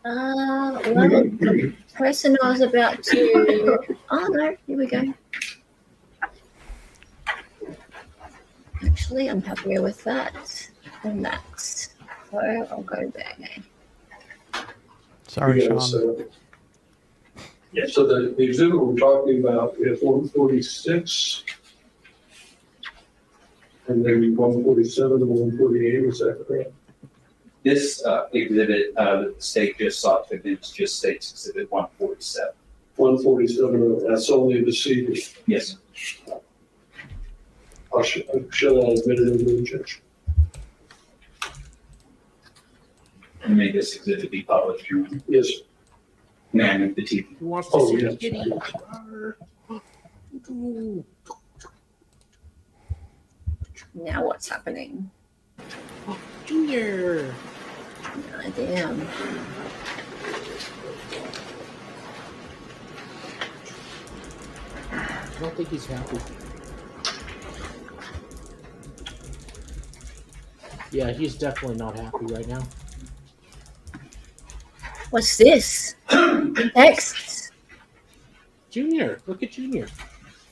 Well, the person I was about to. Oh no, here we go. Actually, I'm happier with that than that. So I'll go there. Sorry, Yeah, Sean. So the exhibit we're talking about is 146. And maybe 147 and 148, is that correct? This exhibit that the state just sought to admit is just State's Exhibit 147. 147, that's only the CD. Yes. Shall I admit it in the objection? And may this exhibit be published, Your Honor. Yes. Man of the TV. Who wants to Oh, see yes. the kitty? Now what's happening? Junior. God damn. I don't think he's happy. Yeah, he's definitely not happy right now. What's this? Texts. Junior, look at Junior.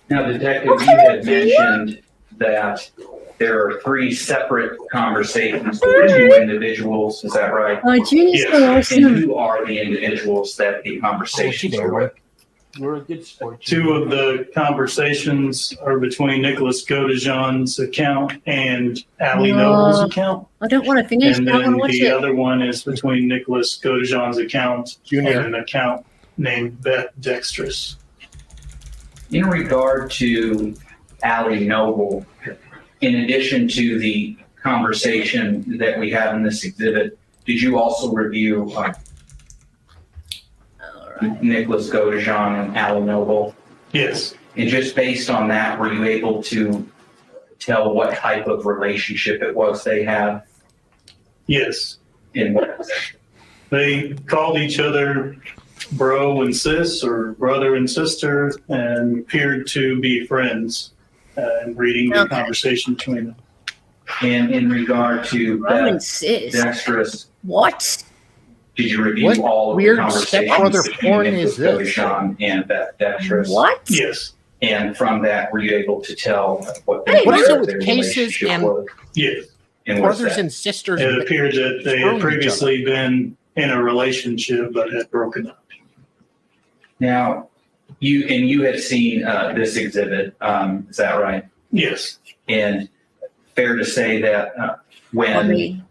Now, Detective, you had mentioned that there are 3 separate conversations with 2 individuals. Is that right? Oh, Junior's Yes. so And awesome. who are the individuals that the conversations are with? You're a good sport. 2 of the conversations are between Nicholas Godejohn's account and Ali Noble's account. I don't want to finish. And I want then to watch the it. other one is between Nicholas Godejohn's account Junior. and an account named Beth Dextrous. In regard to Ali Noble, in addition to the conversation that we have in this exhibit, did you also review All right. Nicholas Godejohn and Ali Noble? Yes. And just based on that, were you able to tell what type of relationship it was they had? Yes. In what? They called each other bro and sis or brother and sister and appeared to be friends and reading the Okay. conversation between them. And in regard to Bro and Beth sis. Dextrous, What? did you review What all of the weird conversations stepbrother between porn Nicholas is this? Godejohn and Beth Dextrous? What? Yes. And from that, were you able to tell what Hey, what is it with their cases relationship and was? Yes. And what's Brothers that? and sisters. It appeared that they Screwing had each previously been in a relationship but had broken up. Now, you had seen this exhibit, is that right? Yes. And fair to say that when Mommy.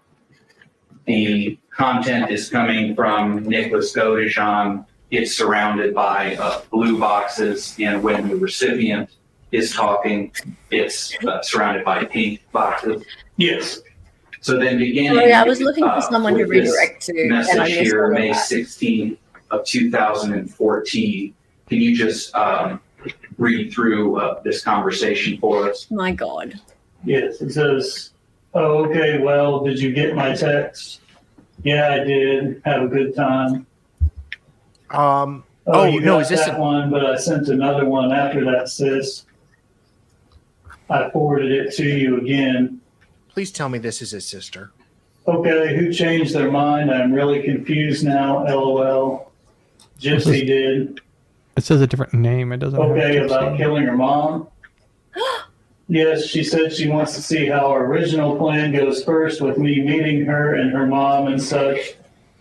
the content is coming from Nicholas Godejohn, it's surrounded by blue boxes, and when the recipient is talking, it's surrounded by pink boxes. Yes. So then beginning. Sorry, I was looking for someone to with this redirect to, and I message missed here, all of May that. 16th of 2014. Can you just read through this conversation for us? My God. Yes. It says, "Oh, okay. Well, did you get my text? Yeah, I did. Have a good time. Oh, You no, got is this that one? But I sent another one after that, sis. I forwarded it to you again. Please tell me this is his sister. Okay, who changed their mind? I'm really confused now. LOL. Gypsy did. It says a different name. It doesn't. Okay, have about Gypsy. killing her mom. Yes, she said she wants to see how our original plan goes first with me meeting her and her mom and such.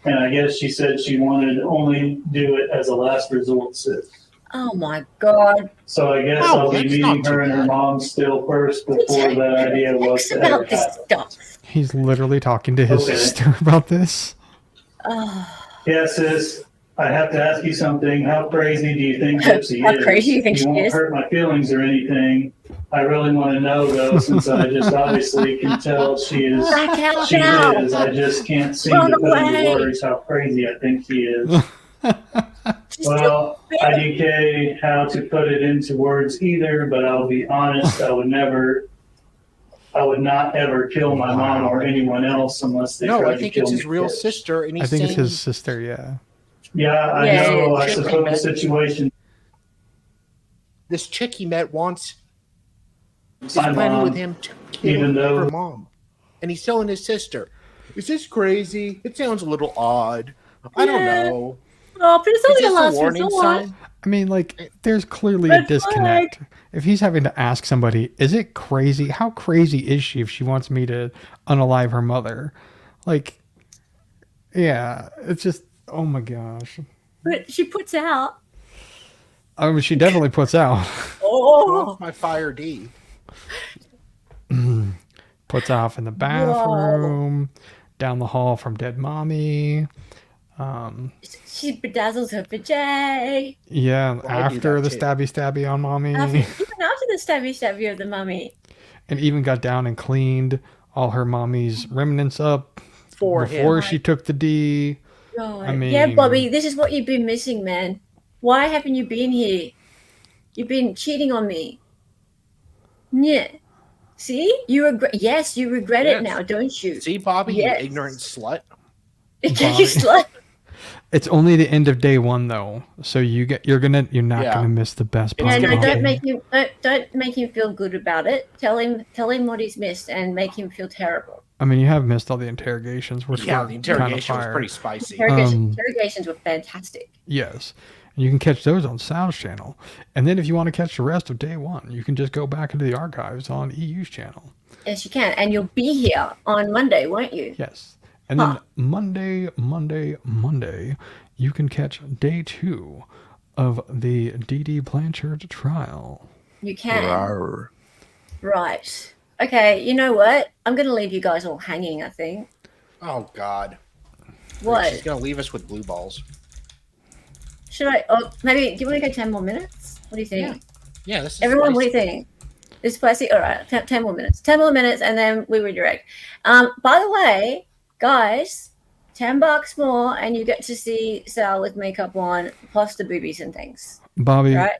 And I guess she said she wanted to only do it as a last resort, sis. Oh my God. So I guess Oh, I'll be that's meeting not too her and her bad. mom still first before that idea was to ever About this happen. stuff. He's literally talking to his Okay. sister about this. Oh, Yeah, sis, I have to ask you something. How crazy do you think Gypsy How is? crazy do you think You she won't is? hurt my feelings or anything. I really want to know though, since I just obviously can tell she is. back out She now. is. I just can't seem Run to put away. into words how crazy I think she is. Well, IDK how to put it into words either, but I'll be honest, I would not ever kill my mom or anyone else unless they No, try I to think kill it's me his real first. sister, and he's I think it's saying his sister. Yeah. Yeah, I Yeah, know. I yeah, suppose yeah. situation. this chick he met once is My planning with mom, him to kill even though- her mom, and he's telling his sister, "Is this crazy? It sounds a little odd. I don't Yeah. know. Oh, but it's Is only a this a last warning resort. sign?" I mean, like, there's clearly Red a disconnect. If he's having to ask somebody, is it crazy? How crazy is she if she wants me to unalive her mother? Like, yeah, it's just, oh my gosh. But she puts out. I mean, she definitely puts out. Oh, Off my fire D. Puts off in the bathroom, down the hall from dead mommy. she bedazzles her vajay. Yeah, I do after that the too. stabby on mommy. Even after the stabby of the mummy. And even got down and cleaned all her mommy's remnants up For before him. she took the D. God. I mean- Yeah, Bobby, this is what you've been missing, man. Why haven't you been here? You've been cheating on me. Yeah. See? You regret. Yes, you regret it Yes. now, don't you? See, Bobby, Yes. you ignorant slut. You Bobby. slut. It's only the end of day one though, so you're not Yeah. gonna miss the best part. It's No, of gonna the don't whole make thing. him don't make him feel good about it. Tell him what he's missed and make him feel terrible. I mean, you have missed all the interrogations, which Yeah, were the kind interrogation of was fire. pretty spicy. Interrogations were fantastic. Yes, and you can catch those on Sal's channel. And then if you want to catch the rest of day one, you can just go back into the archives on EU's channel. Yes, you can. And you'll be here on Monday, won't you? Yes, and then Huh. Monday, you can catch day 2 of the Dee Dee Blanchard trial. You can. Right. Okay, you know what? I'm going to leave you guys all hanging, I think. Oh God. What? She's gonna leave us with blue balls. Should I? Oh, maybe. Do you want to go 10 more minutes? What do you think? Yeah, this is Everyone, what do spicy. you think? It's spicy? All right, 10 more minutes. 10 more minutes, and then we redirect. By the way, guys, $10 more, and you get to see Sal with makeup on, plus the boobies and things. Bobby, Right?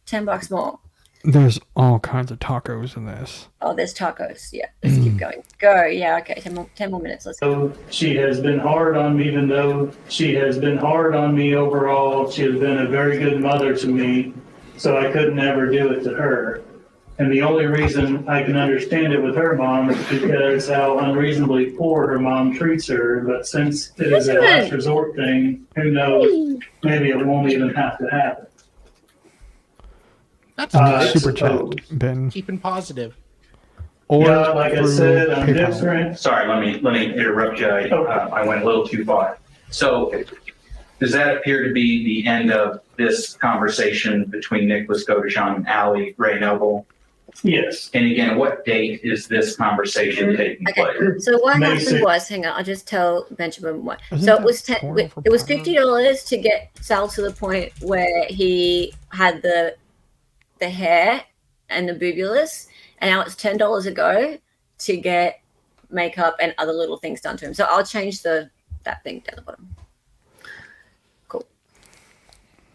$10 more. there's all kinds of tacos in this. Oh, there's tacos. Yeah, let's keep going. Go. Yeah, okay. 10 more minutes. Let's go. So she has been hard on me, even though she has been hard on me overall. She has been a very good mother to me, so I could never do it to her. And the only reason I can understand it with her mom is because how unreasonably poor her mom treats her. But since it is a last resort thing, who knows? Maybe it won't even have to happen. That's And good. super chat, Ben. Keeping positive. Or Yeah, like I through said, I'm PayPal. different. Sorry, let me interrupt you. I went a little too far. So does that appear to be the end of this conversation between Nicholas Godejohn and Allie Ray Noble? Yes. And again, what date is this conversation taking place? Okay. So what May happened 6th. was, hang on, I'll just tell Benjamin what. Isn't So that it was horrible for it was Pablo? $50 to get Sal to the point where he had the hair and the boobulus, and now it's $10 a go to get makeup and other little things done to him. So I'll change that thing down the bottom.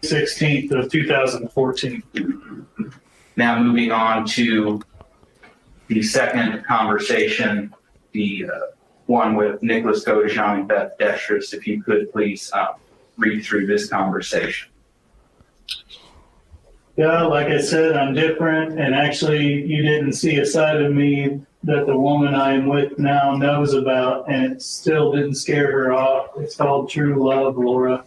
16th of 2014. Now moving on to the second conversation, the one with Nicholas Godejohn and Beth Dearest. If you could please read through this conversation. Yeah, like I said, I'm different, and actually, you didn't see a side of me that the woman I am with now knows about, and it still didn't scare her off. It's called true love, Laura.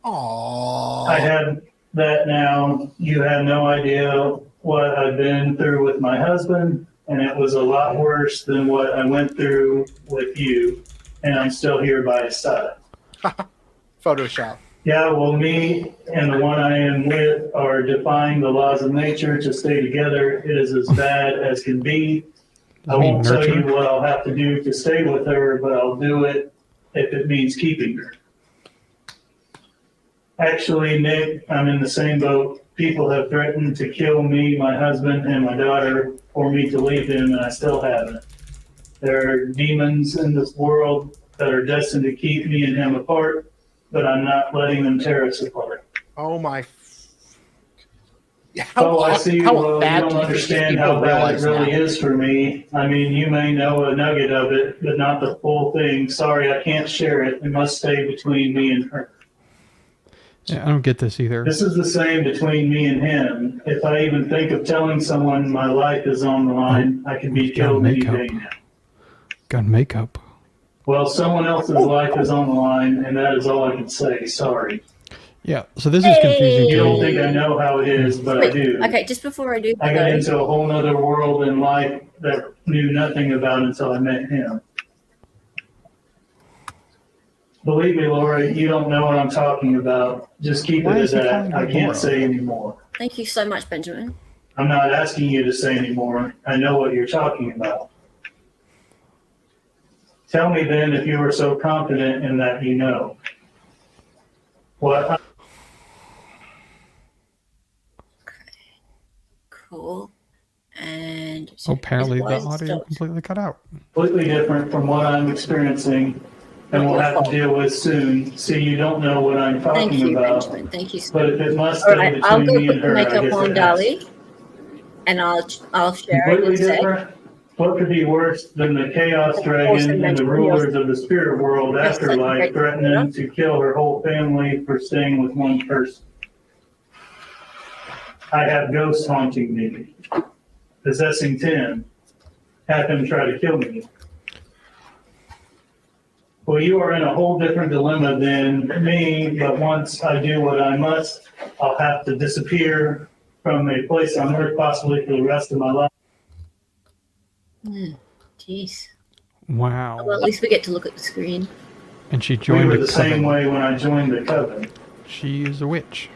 Aww. I had that now you have no idea what I've been through with my husband, and it was a lot worse than what I went through with you, and I'm still here by his side. Photoshop. Yeah, well, me and the one I am with are defying the laws of nature to stay together. It is as bad as can be. I won't tell you what I'll have to do to stay with her, but I'll do it if it means keeping her. Actually, Nick, I'm in the same boat. People have threatened to kill me, my husband, and my daughter for me to leave them, and I still haven't. There are demons in this world that are destined to keep me and him apart, but I'm not letting them tear us apart. Oh my. I see. Well, you don't understand how bad it really is for me. I mean, you may know a nugget of it, but not the full thing. Sorry, I can't share it. It must stay between me and her. Yeah, I don't get this either. This is the same between me and him. If I even think of telling someone my life is on the line, I could be killed any day now. Got makeup. Well, someone else's life is on the line, and that is all I can say. Sorry. Yeah, so this is confusing. You don't think I know how it is, but I do. Okay, just before I do, I got into a whole other world in life that knew nothing about until I met him. Believe me, Laura, you don't know what I'm talking about. Just keep it at that. I can't say anymore. Thank you so much, Benjamin. I'm not asking you to say anymore. I know what you're talking about. Tell me then if you were so confident in that you know. What? Cool. And Apparently the audio completely cut out. Completely different from what I'm experiencing and we'll have to deal with soon. See, you don't know what I'm talking about. Benjamin. Thank you so But if it must All be right, between I'll go me put and the her, I makeup guess on it has. Dali, and I'll share it Completely instead. different. What could be worse than the Chaos Dragon and the rulers of the spirit world afterlife threatening to kill her whole family for staying with one person? I have ghosts haunting me, possessing Tim, have him try to kill me. Well, you are in a whole different dilemma than me, but once I do what I must, I'll have to disappear from a place on earth possibly for the rest of my life. Jeez. Wow. Well, at least we get to look at the screen. And she We joined were the the same coven. way when I joined the coven. She is a witch.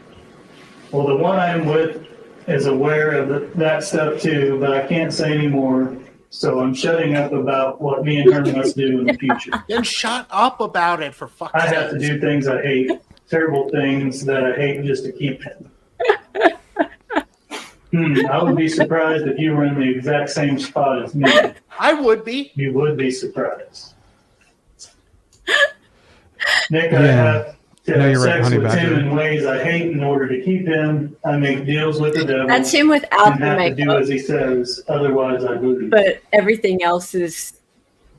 Well, the one I'm with is aware of that stuff too, but I can't say anymore. So I'm shutting up about what me and her must do in the future. Then shut up about it, for fuck's I sake. have to do things I hate, terrible things that I hate just to keep him. I would be surprised if you were in the exact same spot as me. I would be. You would be surprised. Nick, Yeah. I have to No, have you're right, sex Honey with Badger. Tim in ways I hate in order to keep him. I make deals with the devil. That's him without and the have to do makeup, as he says, otherwise I lose. but everything else is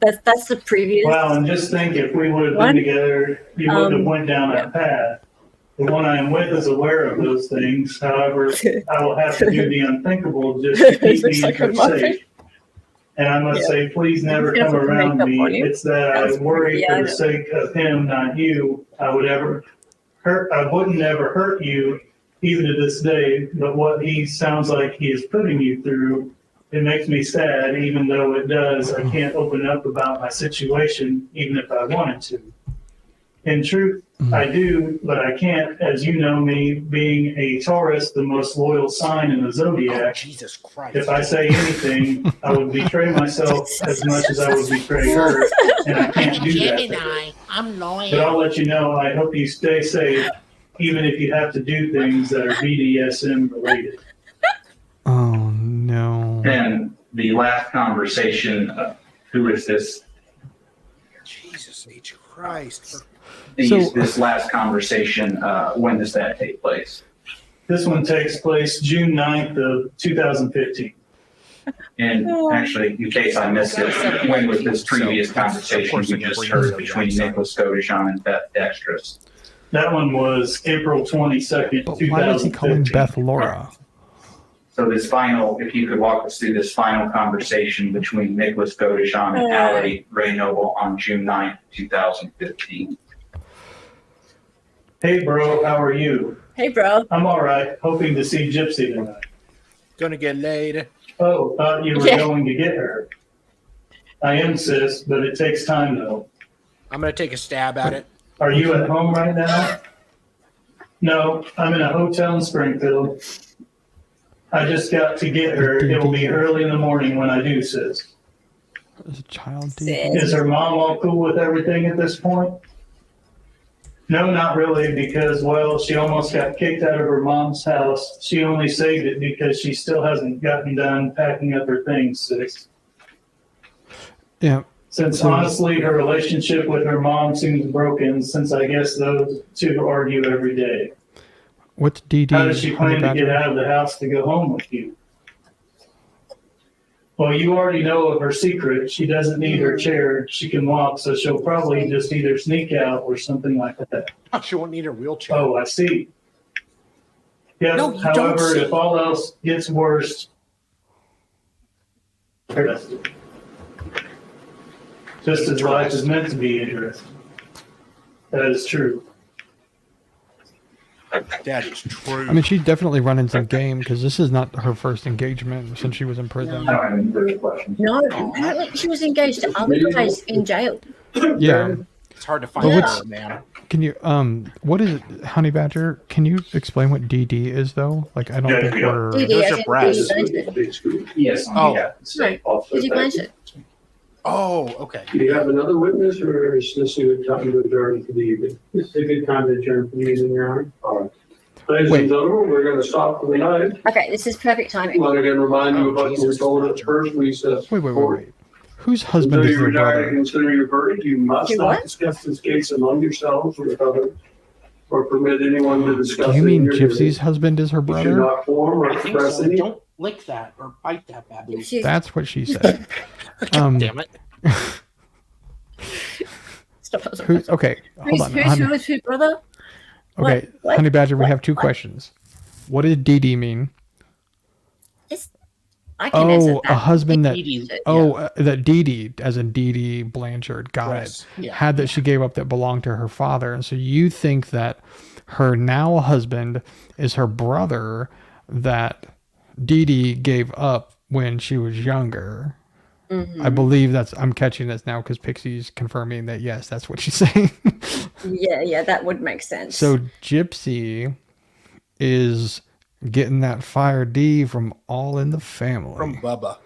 that's the previous. Wow, and just think if we would have One? been together, you wouldn't have went down that path. The one I am with is aware of those things. However, I will have to do the unthinkable just to keep me Looks like in a her muffin. safe. And I must say, please never He's gonna come put around makeup me. on you. It's that I That's worry yeah, I for the know. sake of him, not you. I wouldn't ever hurt you, even to this day. But what he sounds like he is putting you through, it makes me sad. Even though it does, I can't open up about my situation, even if I wanted to. In truth, I do, but I can't, as you know me, being a Taurus, the most loyal sign in the Oh, zodiac. Jesus Christ. If I say anything, I would betray myself as much as I would betray her, and I can't do that. to her. I'm loyal. But I'll let you know, I hope you stay safe, even if you have to do things that are BDSM related. Oh, no. And the last conversation, who is this? Jesus H. Christ. This last conversation, when does that take place? This one takes place June 9th of 2015. And actually, in case I missed it, when was this previous conversation we just heard between Nicholas Godejohn and Beth Dextrous? That one was April 22nd, But why was he calling 2015. Beth Laura? So this final, if you could walk us through this final conversation between Nicholas Godejohn and Allie Ray Noble on June 9th, 2015. Hey, bro, how are you? Hey, bro. I'm all right. Hoping to see Gypsy tonight. Gonna get laid. Oh, thought you were going to get her. I am, sis, but it takes time, though. I'm gonna take a stab at it. Are you at home right now? No, I'm in a hotel in Springfield. I just got to get her. It'll be early in the morning when I do, sis. As a child, Is her mom all cool with everything at this point? No, not really, because, well, she almost got kicked out of her mom's house. She only saved it because she still hasn't gotten done packing up her things, sis. Yeah. Since honestly, her relationship with her mom seems broken, since I guess those two argue every day. What's Dee Dee? How does she plan to get out of the house to go home with you? Well, you already know of her secret. She doesn't need her chair. She can walk, so she'll probably just either sneak out or something like that. Oh, she won't need her wheelchair. Oh, I see. Yeah, No, you don't however, see. if all else gets worse, just as life is meant to be interesting. That is true. That is true. I mean, she's definitely running some game because this is not her first engagement since she was in prison. I don't have any further questions. No, apparently she was engaged to other guys in jail. Yeah. It's hard to find Yeah. out, man. Can you what is it, Honey Badger? Can you explain what Dee Dee is though? Like I don't think we're Dee Dee, Those as are in breasts. Dee Dee Blanchard. Yes. Oh. Yeah. No, Dee Dee Blanchard. Oh, okay. Do you have another witness, or is this a good time to adjourn for the evening? This is a good time to adjourn for the evening, Your Honor. All right. Ladies Wait. and gentlemen, we're going to stop for the night. Okay, this is perfect timing. Want to again remind you of what you were Jesus, told at Roger. first recess. wait. Whose husband Until is you their retire to brother? consider your verdict, you must You not what? discuss this case among yourselves with others, or permit anyone to discuss Do it. you mean in your Gypsy's hearing. husband is her You should brother? not form or I think express so. any. Don't lick that or bite that baboon. She's, That's what she said. Damn it. stop. Okay, hold on. Who's who, brother? Okay, What? Honey Badger, we What? have two What? questions. What does Dee Dee mean? I can answer Oh, that. a husband that. Dee Dee, That Dee Dee, as in Dee Dee Blanchard, got Yes, it. yeah. Had that she gave up that belonged to her father, and so you think that her now husband is her brother that Dee Dee gave up when she was younger. Mhm. I believe I'm catching this now because Pixie's confirming that yes, that's what she's saying. Yeah, that would make sense. So Gypsy is getting that fire D from All in the Family. From Bubba.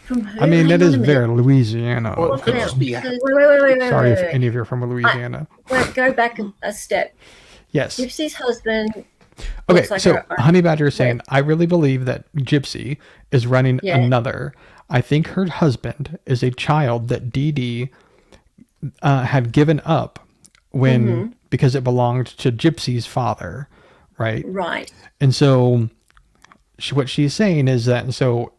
From who? I mean, Hang that on is a minute. very Louisiana. Well, it could just be. Wait. Sorry if any of you are from Louisiana. Wait, go back a step. Yes. Gypsy's husband. Okay, looks like so her- Honey Badger is saying, I really believe that Gypsy is running Yeah. another. I think her husband is a child that Dee Dee had given up when because it belonged to Gypsy's father, right? Right. And so what she's saying is that, so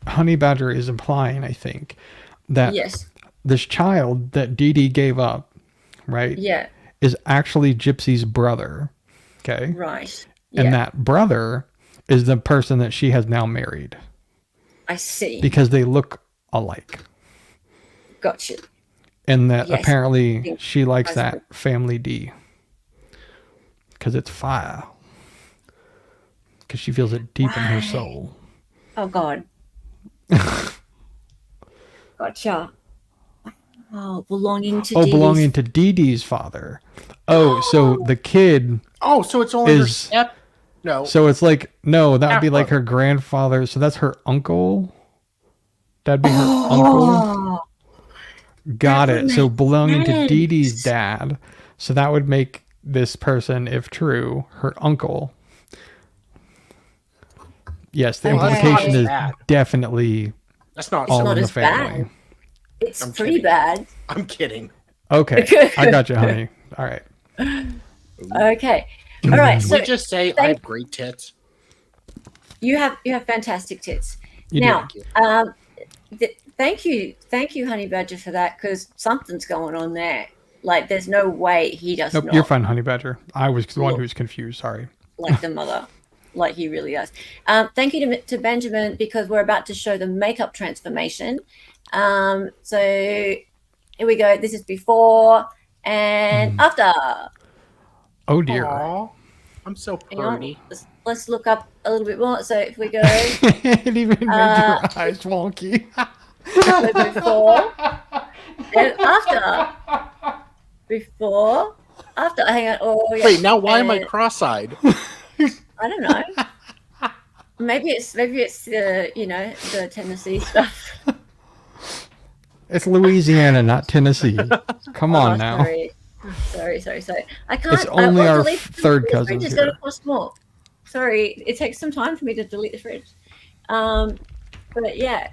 Honey Badger is implying, I think, that Yes. this child that Dee Dee gave up, right, Yeah. is actually Gypsy's brother. Okay. Right. And Yeah. that brother is the person that she has now married I see. because they look alike. Gotcha. And that Yes. apparently she likes Husband. that family D because it's fire. Because she feels it deep in her Right. soul. Oh God. Gotcha. Oh, belonging to. Dee belonging Dee's- to Dee Dee's father. Oh, so the kid Oh, so it's only her is. step. No. So it's like, no, that would be like Stepbrother. her grandfather. So that's her uncle. That'd be her uncle. Oh, Got that would it. So make belonging to Dee Dee's sense. dad. So that would make this person, if true, her uncle. Yes, the Okay. implication is Bad. definitely That's not. all not in the as family. bad. it's I'm pretty kidding. bad. I'm kidding. Okay, I got you, honey. All right. Okay. All right. Can So we just say I thank- have great tits? you have fantastic tits. You now, do. thank you, Honey Badger, for that, because something's going on there. Like, there's no way he does Nope, not you're fine, Honey Badger. I was the one Look. who was confused. Sorry. like the mother, like he really does. Thank you to Benjamin, because we're about to show the makeup transformation. So here we go. This is before and after. Oh dear. Aw, I'm so Hang on, pretty. let's look up a little bit more. So if we go It even made your eyes wonky. before and after. Before, after. Hang on. Oh, yeah. Wait, now why am I And cross-eyed? I don't know. Maybe it's the the Tennessee stuff. It's Louisiana, not Tennessee. Come on now. Sorry. I can't. It's only our delete third the cousins fridge is here. going to cost more. Sorry, it takes some time for me to delete the fridge. But yeah.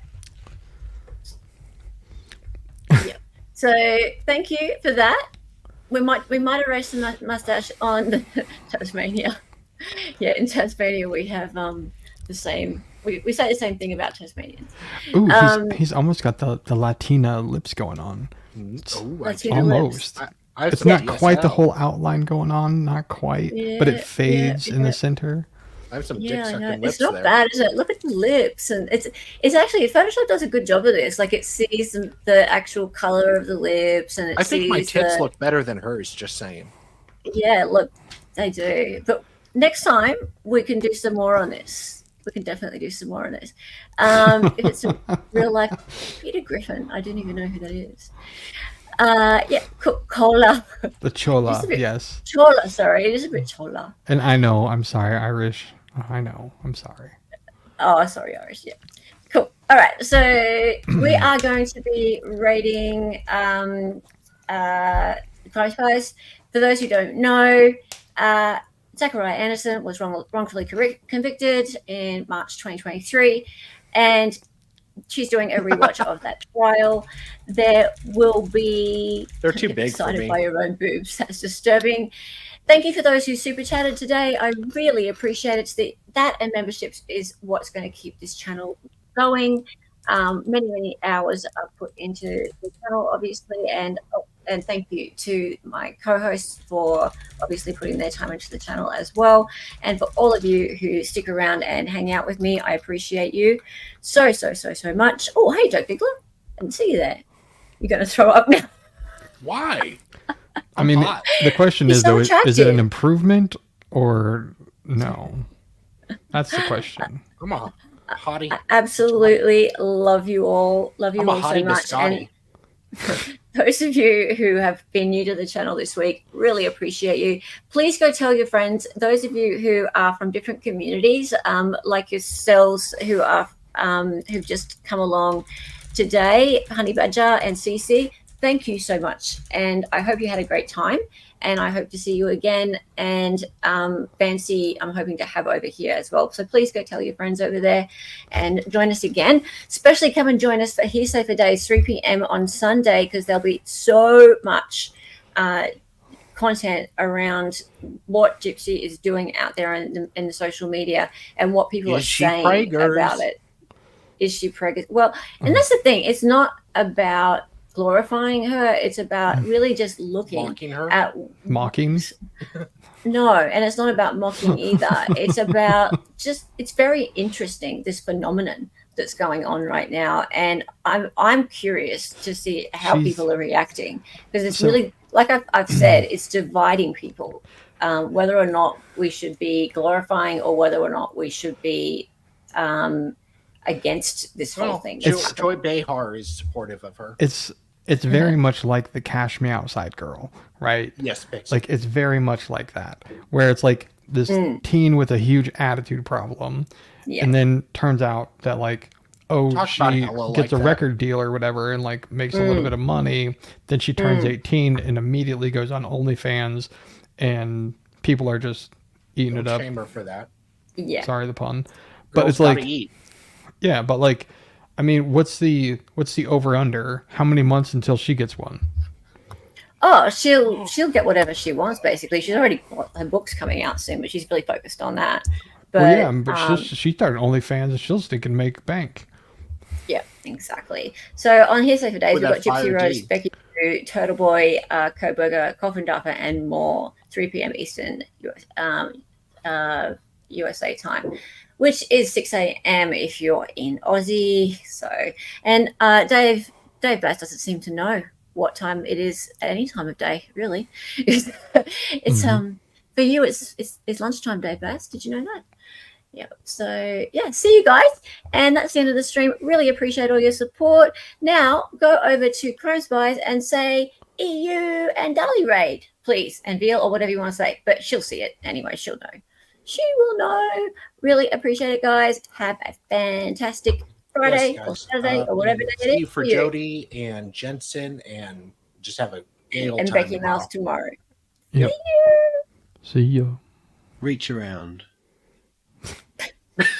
Yeah. So thank you for that. We might erase the mustache on the Tasmania. Yeah, in Tasmania we have the same. We say the same thing about Tasmanians. Ooh, he's almost got the Latina lips going on. Latina Almost. lips. It's not quite the whole outline going on, not quite, but it fades in the center. I have some Yeah, I dick-sucking know. lips It's not there. bad, is it? Look at the lips, and it's actually Photoshop does a good job of this. Like it sees the actual color of the lips, and it I think my sees tits look better than hers, just saying. Yeah, look, they do. But next time we can do some more on this. We can definitely do some more on this. If it's a real life Peter Griffin, I don't even know who that is. Yeah, Cola. The chola, Just a bit- yes. Chola, sorry, it is a bit chola. And I know, I'm sorry, Irish. I know, I'm sorry. Oh, sorry, Irish. Yeah, cool. All right, so we are going to be rating Crime Spies. For those who don't know, Zachariah Anderson was wrongfully convicted in March 2023, and she's doing a rewatch of that trial. There will be... They're too big for excited me. by your own boobs. That's disturbing. Thank you for those who super chatted today. I really appreciate it. That and memberships is what's going to keep this channel going. Many hours are put into the channel, obviously, and thank you to my co-hosts for obviously putting their time into the channel as well, and for all of you who stick around and hang out with me. I appreciate you so much. Oh, hey, Joe Bigler, I didn't see you there. You're going to throw up now? Why? I mean, hot. the question He's is, so though, is it attractive. an improvement or no? That's the question. I'm a hottie. I absolutely love you all. Love you I'm a all so hottie much. And biscotti. those of you who have been new to the channel this week, really appreciate you. Please go tell your friends. Those of you who are from different communities, like yourselves, who are who've just come along today, Honey Badger and Cece, thank you so much. And I hope you had a great time. And I hope to see you again. And Fancy, I'm hoping to have over here as well. So please go tell your friends over there and join us again. Especially come and join us for Hearsay for Days, 3 p.m. on Sunday, because there'll be so much content around what Gypsy is doing out there in the social media and what people are saying about it. Is she pregnant? Well, and that's the thing. It's not about glorifying her. It's about really just looking at mocking. No, and it's not about mocking either. It's about it's very interesting, this phenomenon that's going on right now, and I'm curious to see how people are reacting, because it's really, like I've said, it's dividing people, whether or not we should be glorifying or whether or not we should be against this whole thing. Joy Behar is supportive of her. It's very much like the Cash Me Outside girl, right? Yes, Pixie. Like it's very much like that, where it's like this teen with a huge attitude problem, and then turns out that like, she gets a record deal or whatever and like makes a little bit of money. Then she turns 18 and immediately goes on OnlyFans, and people are just eating it up. Shame her for that. Yeah. Sorry the pun, Girls but it's like, eat. Yeah, but like, I mean, what's the over under? How many months until she gets one? Oh, she'll get whatever she wants. Basically, she's already got her books coming out soon, but she's really focused on that. But well, yeah, but she started OnlyFans and she'll still can make bank. Yeah, exactly. So on Hearsay for Days, With we've got that Gypsy fire Rose, D. Becky Drew, Turtle Boy, Koburger, Coffin Duffer, and more. 3 p.m. Eastern USA time, which is 6 a.m. if you're in Aussie. So, and Dave Bass doesn't seem to know what time it is at any time of day, really. It's For you, it's lunchtime, Dave Bass. Did you know that? Yeah. So yeah, see you guys, and that's the end of the stream. Really appreciate all your support. Now go over to Chrome Spies and say EU and Dali raid, please, and Veal or whatever you want to say. But she'll see it anyway. She'll know. She will know. Really appreciate it, guys. Have a fantastic Friday Yes, or guys. Saturday or whatever day it See is you for Jody and Jensen, and just have a gay old and time Becky tomorrow. Mouse tomorrow. Yep. See you. See ya. Reach around.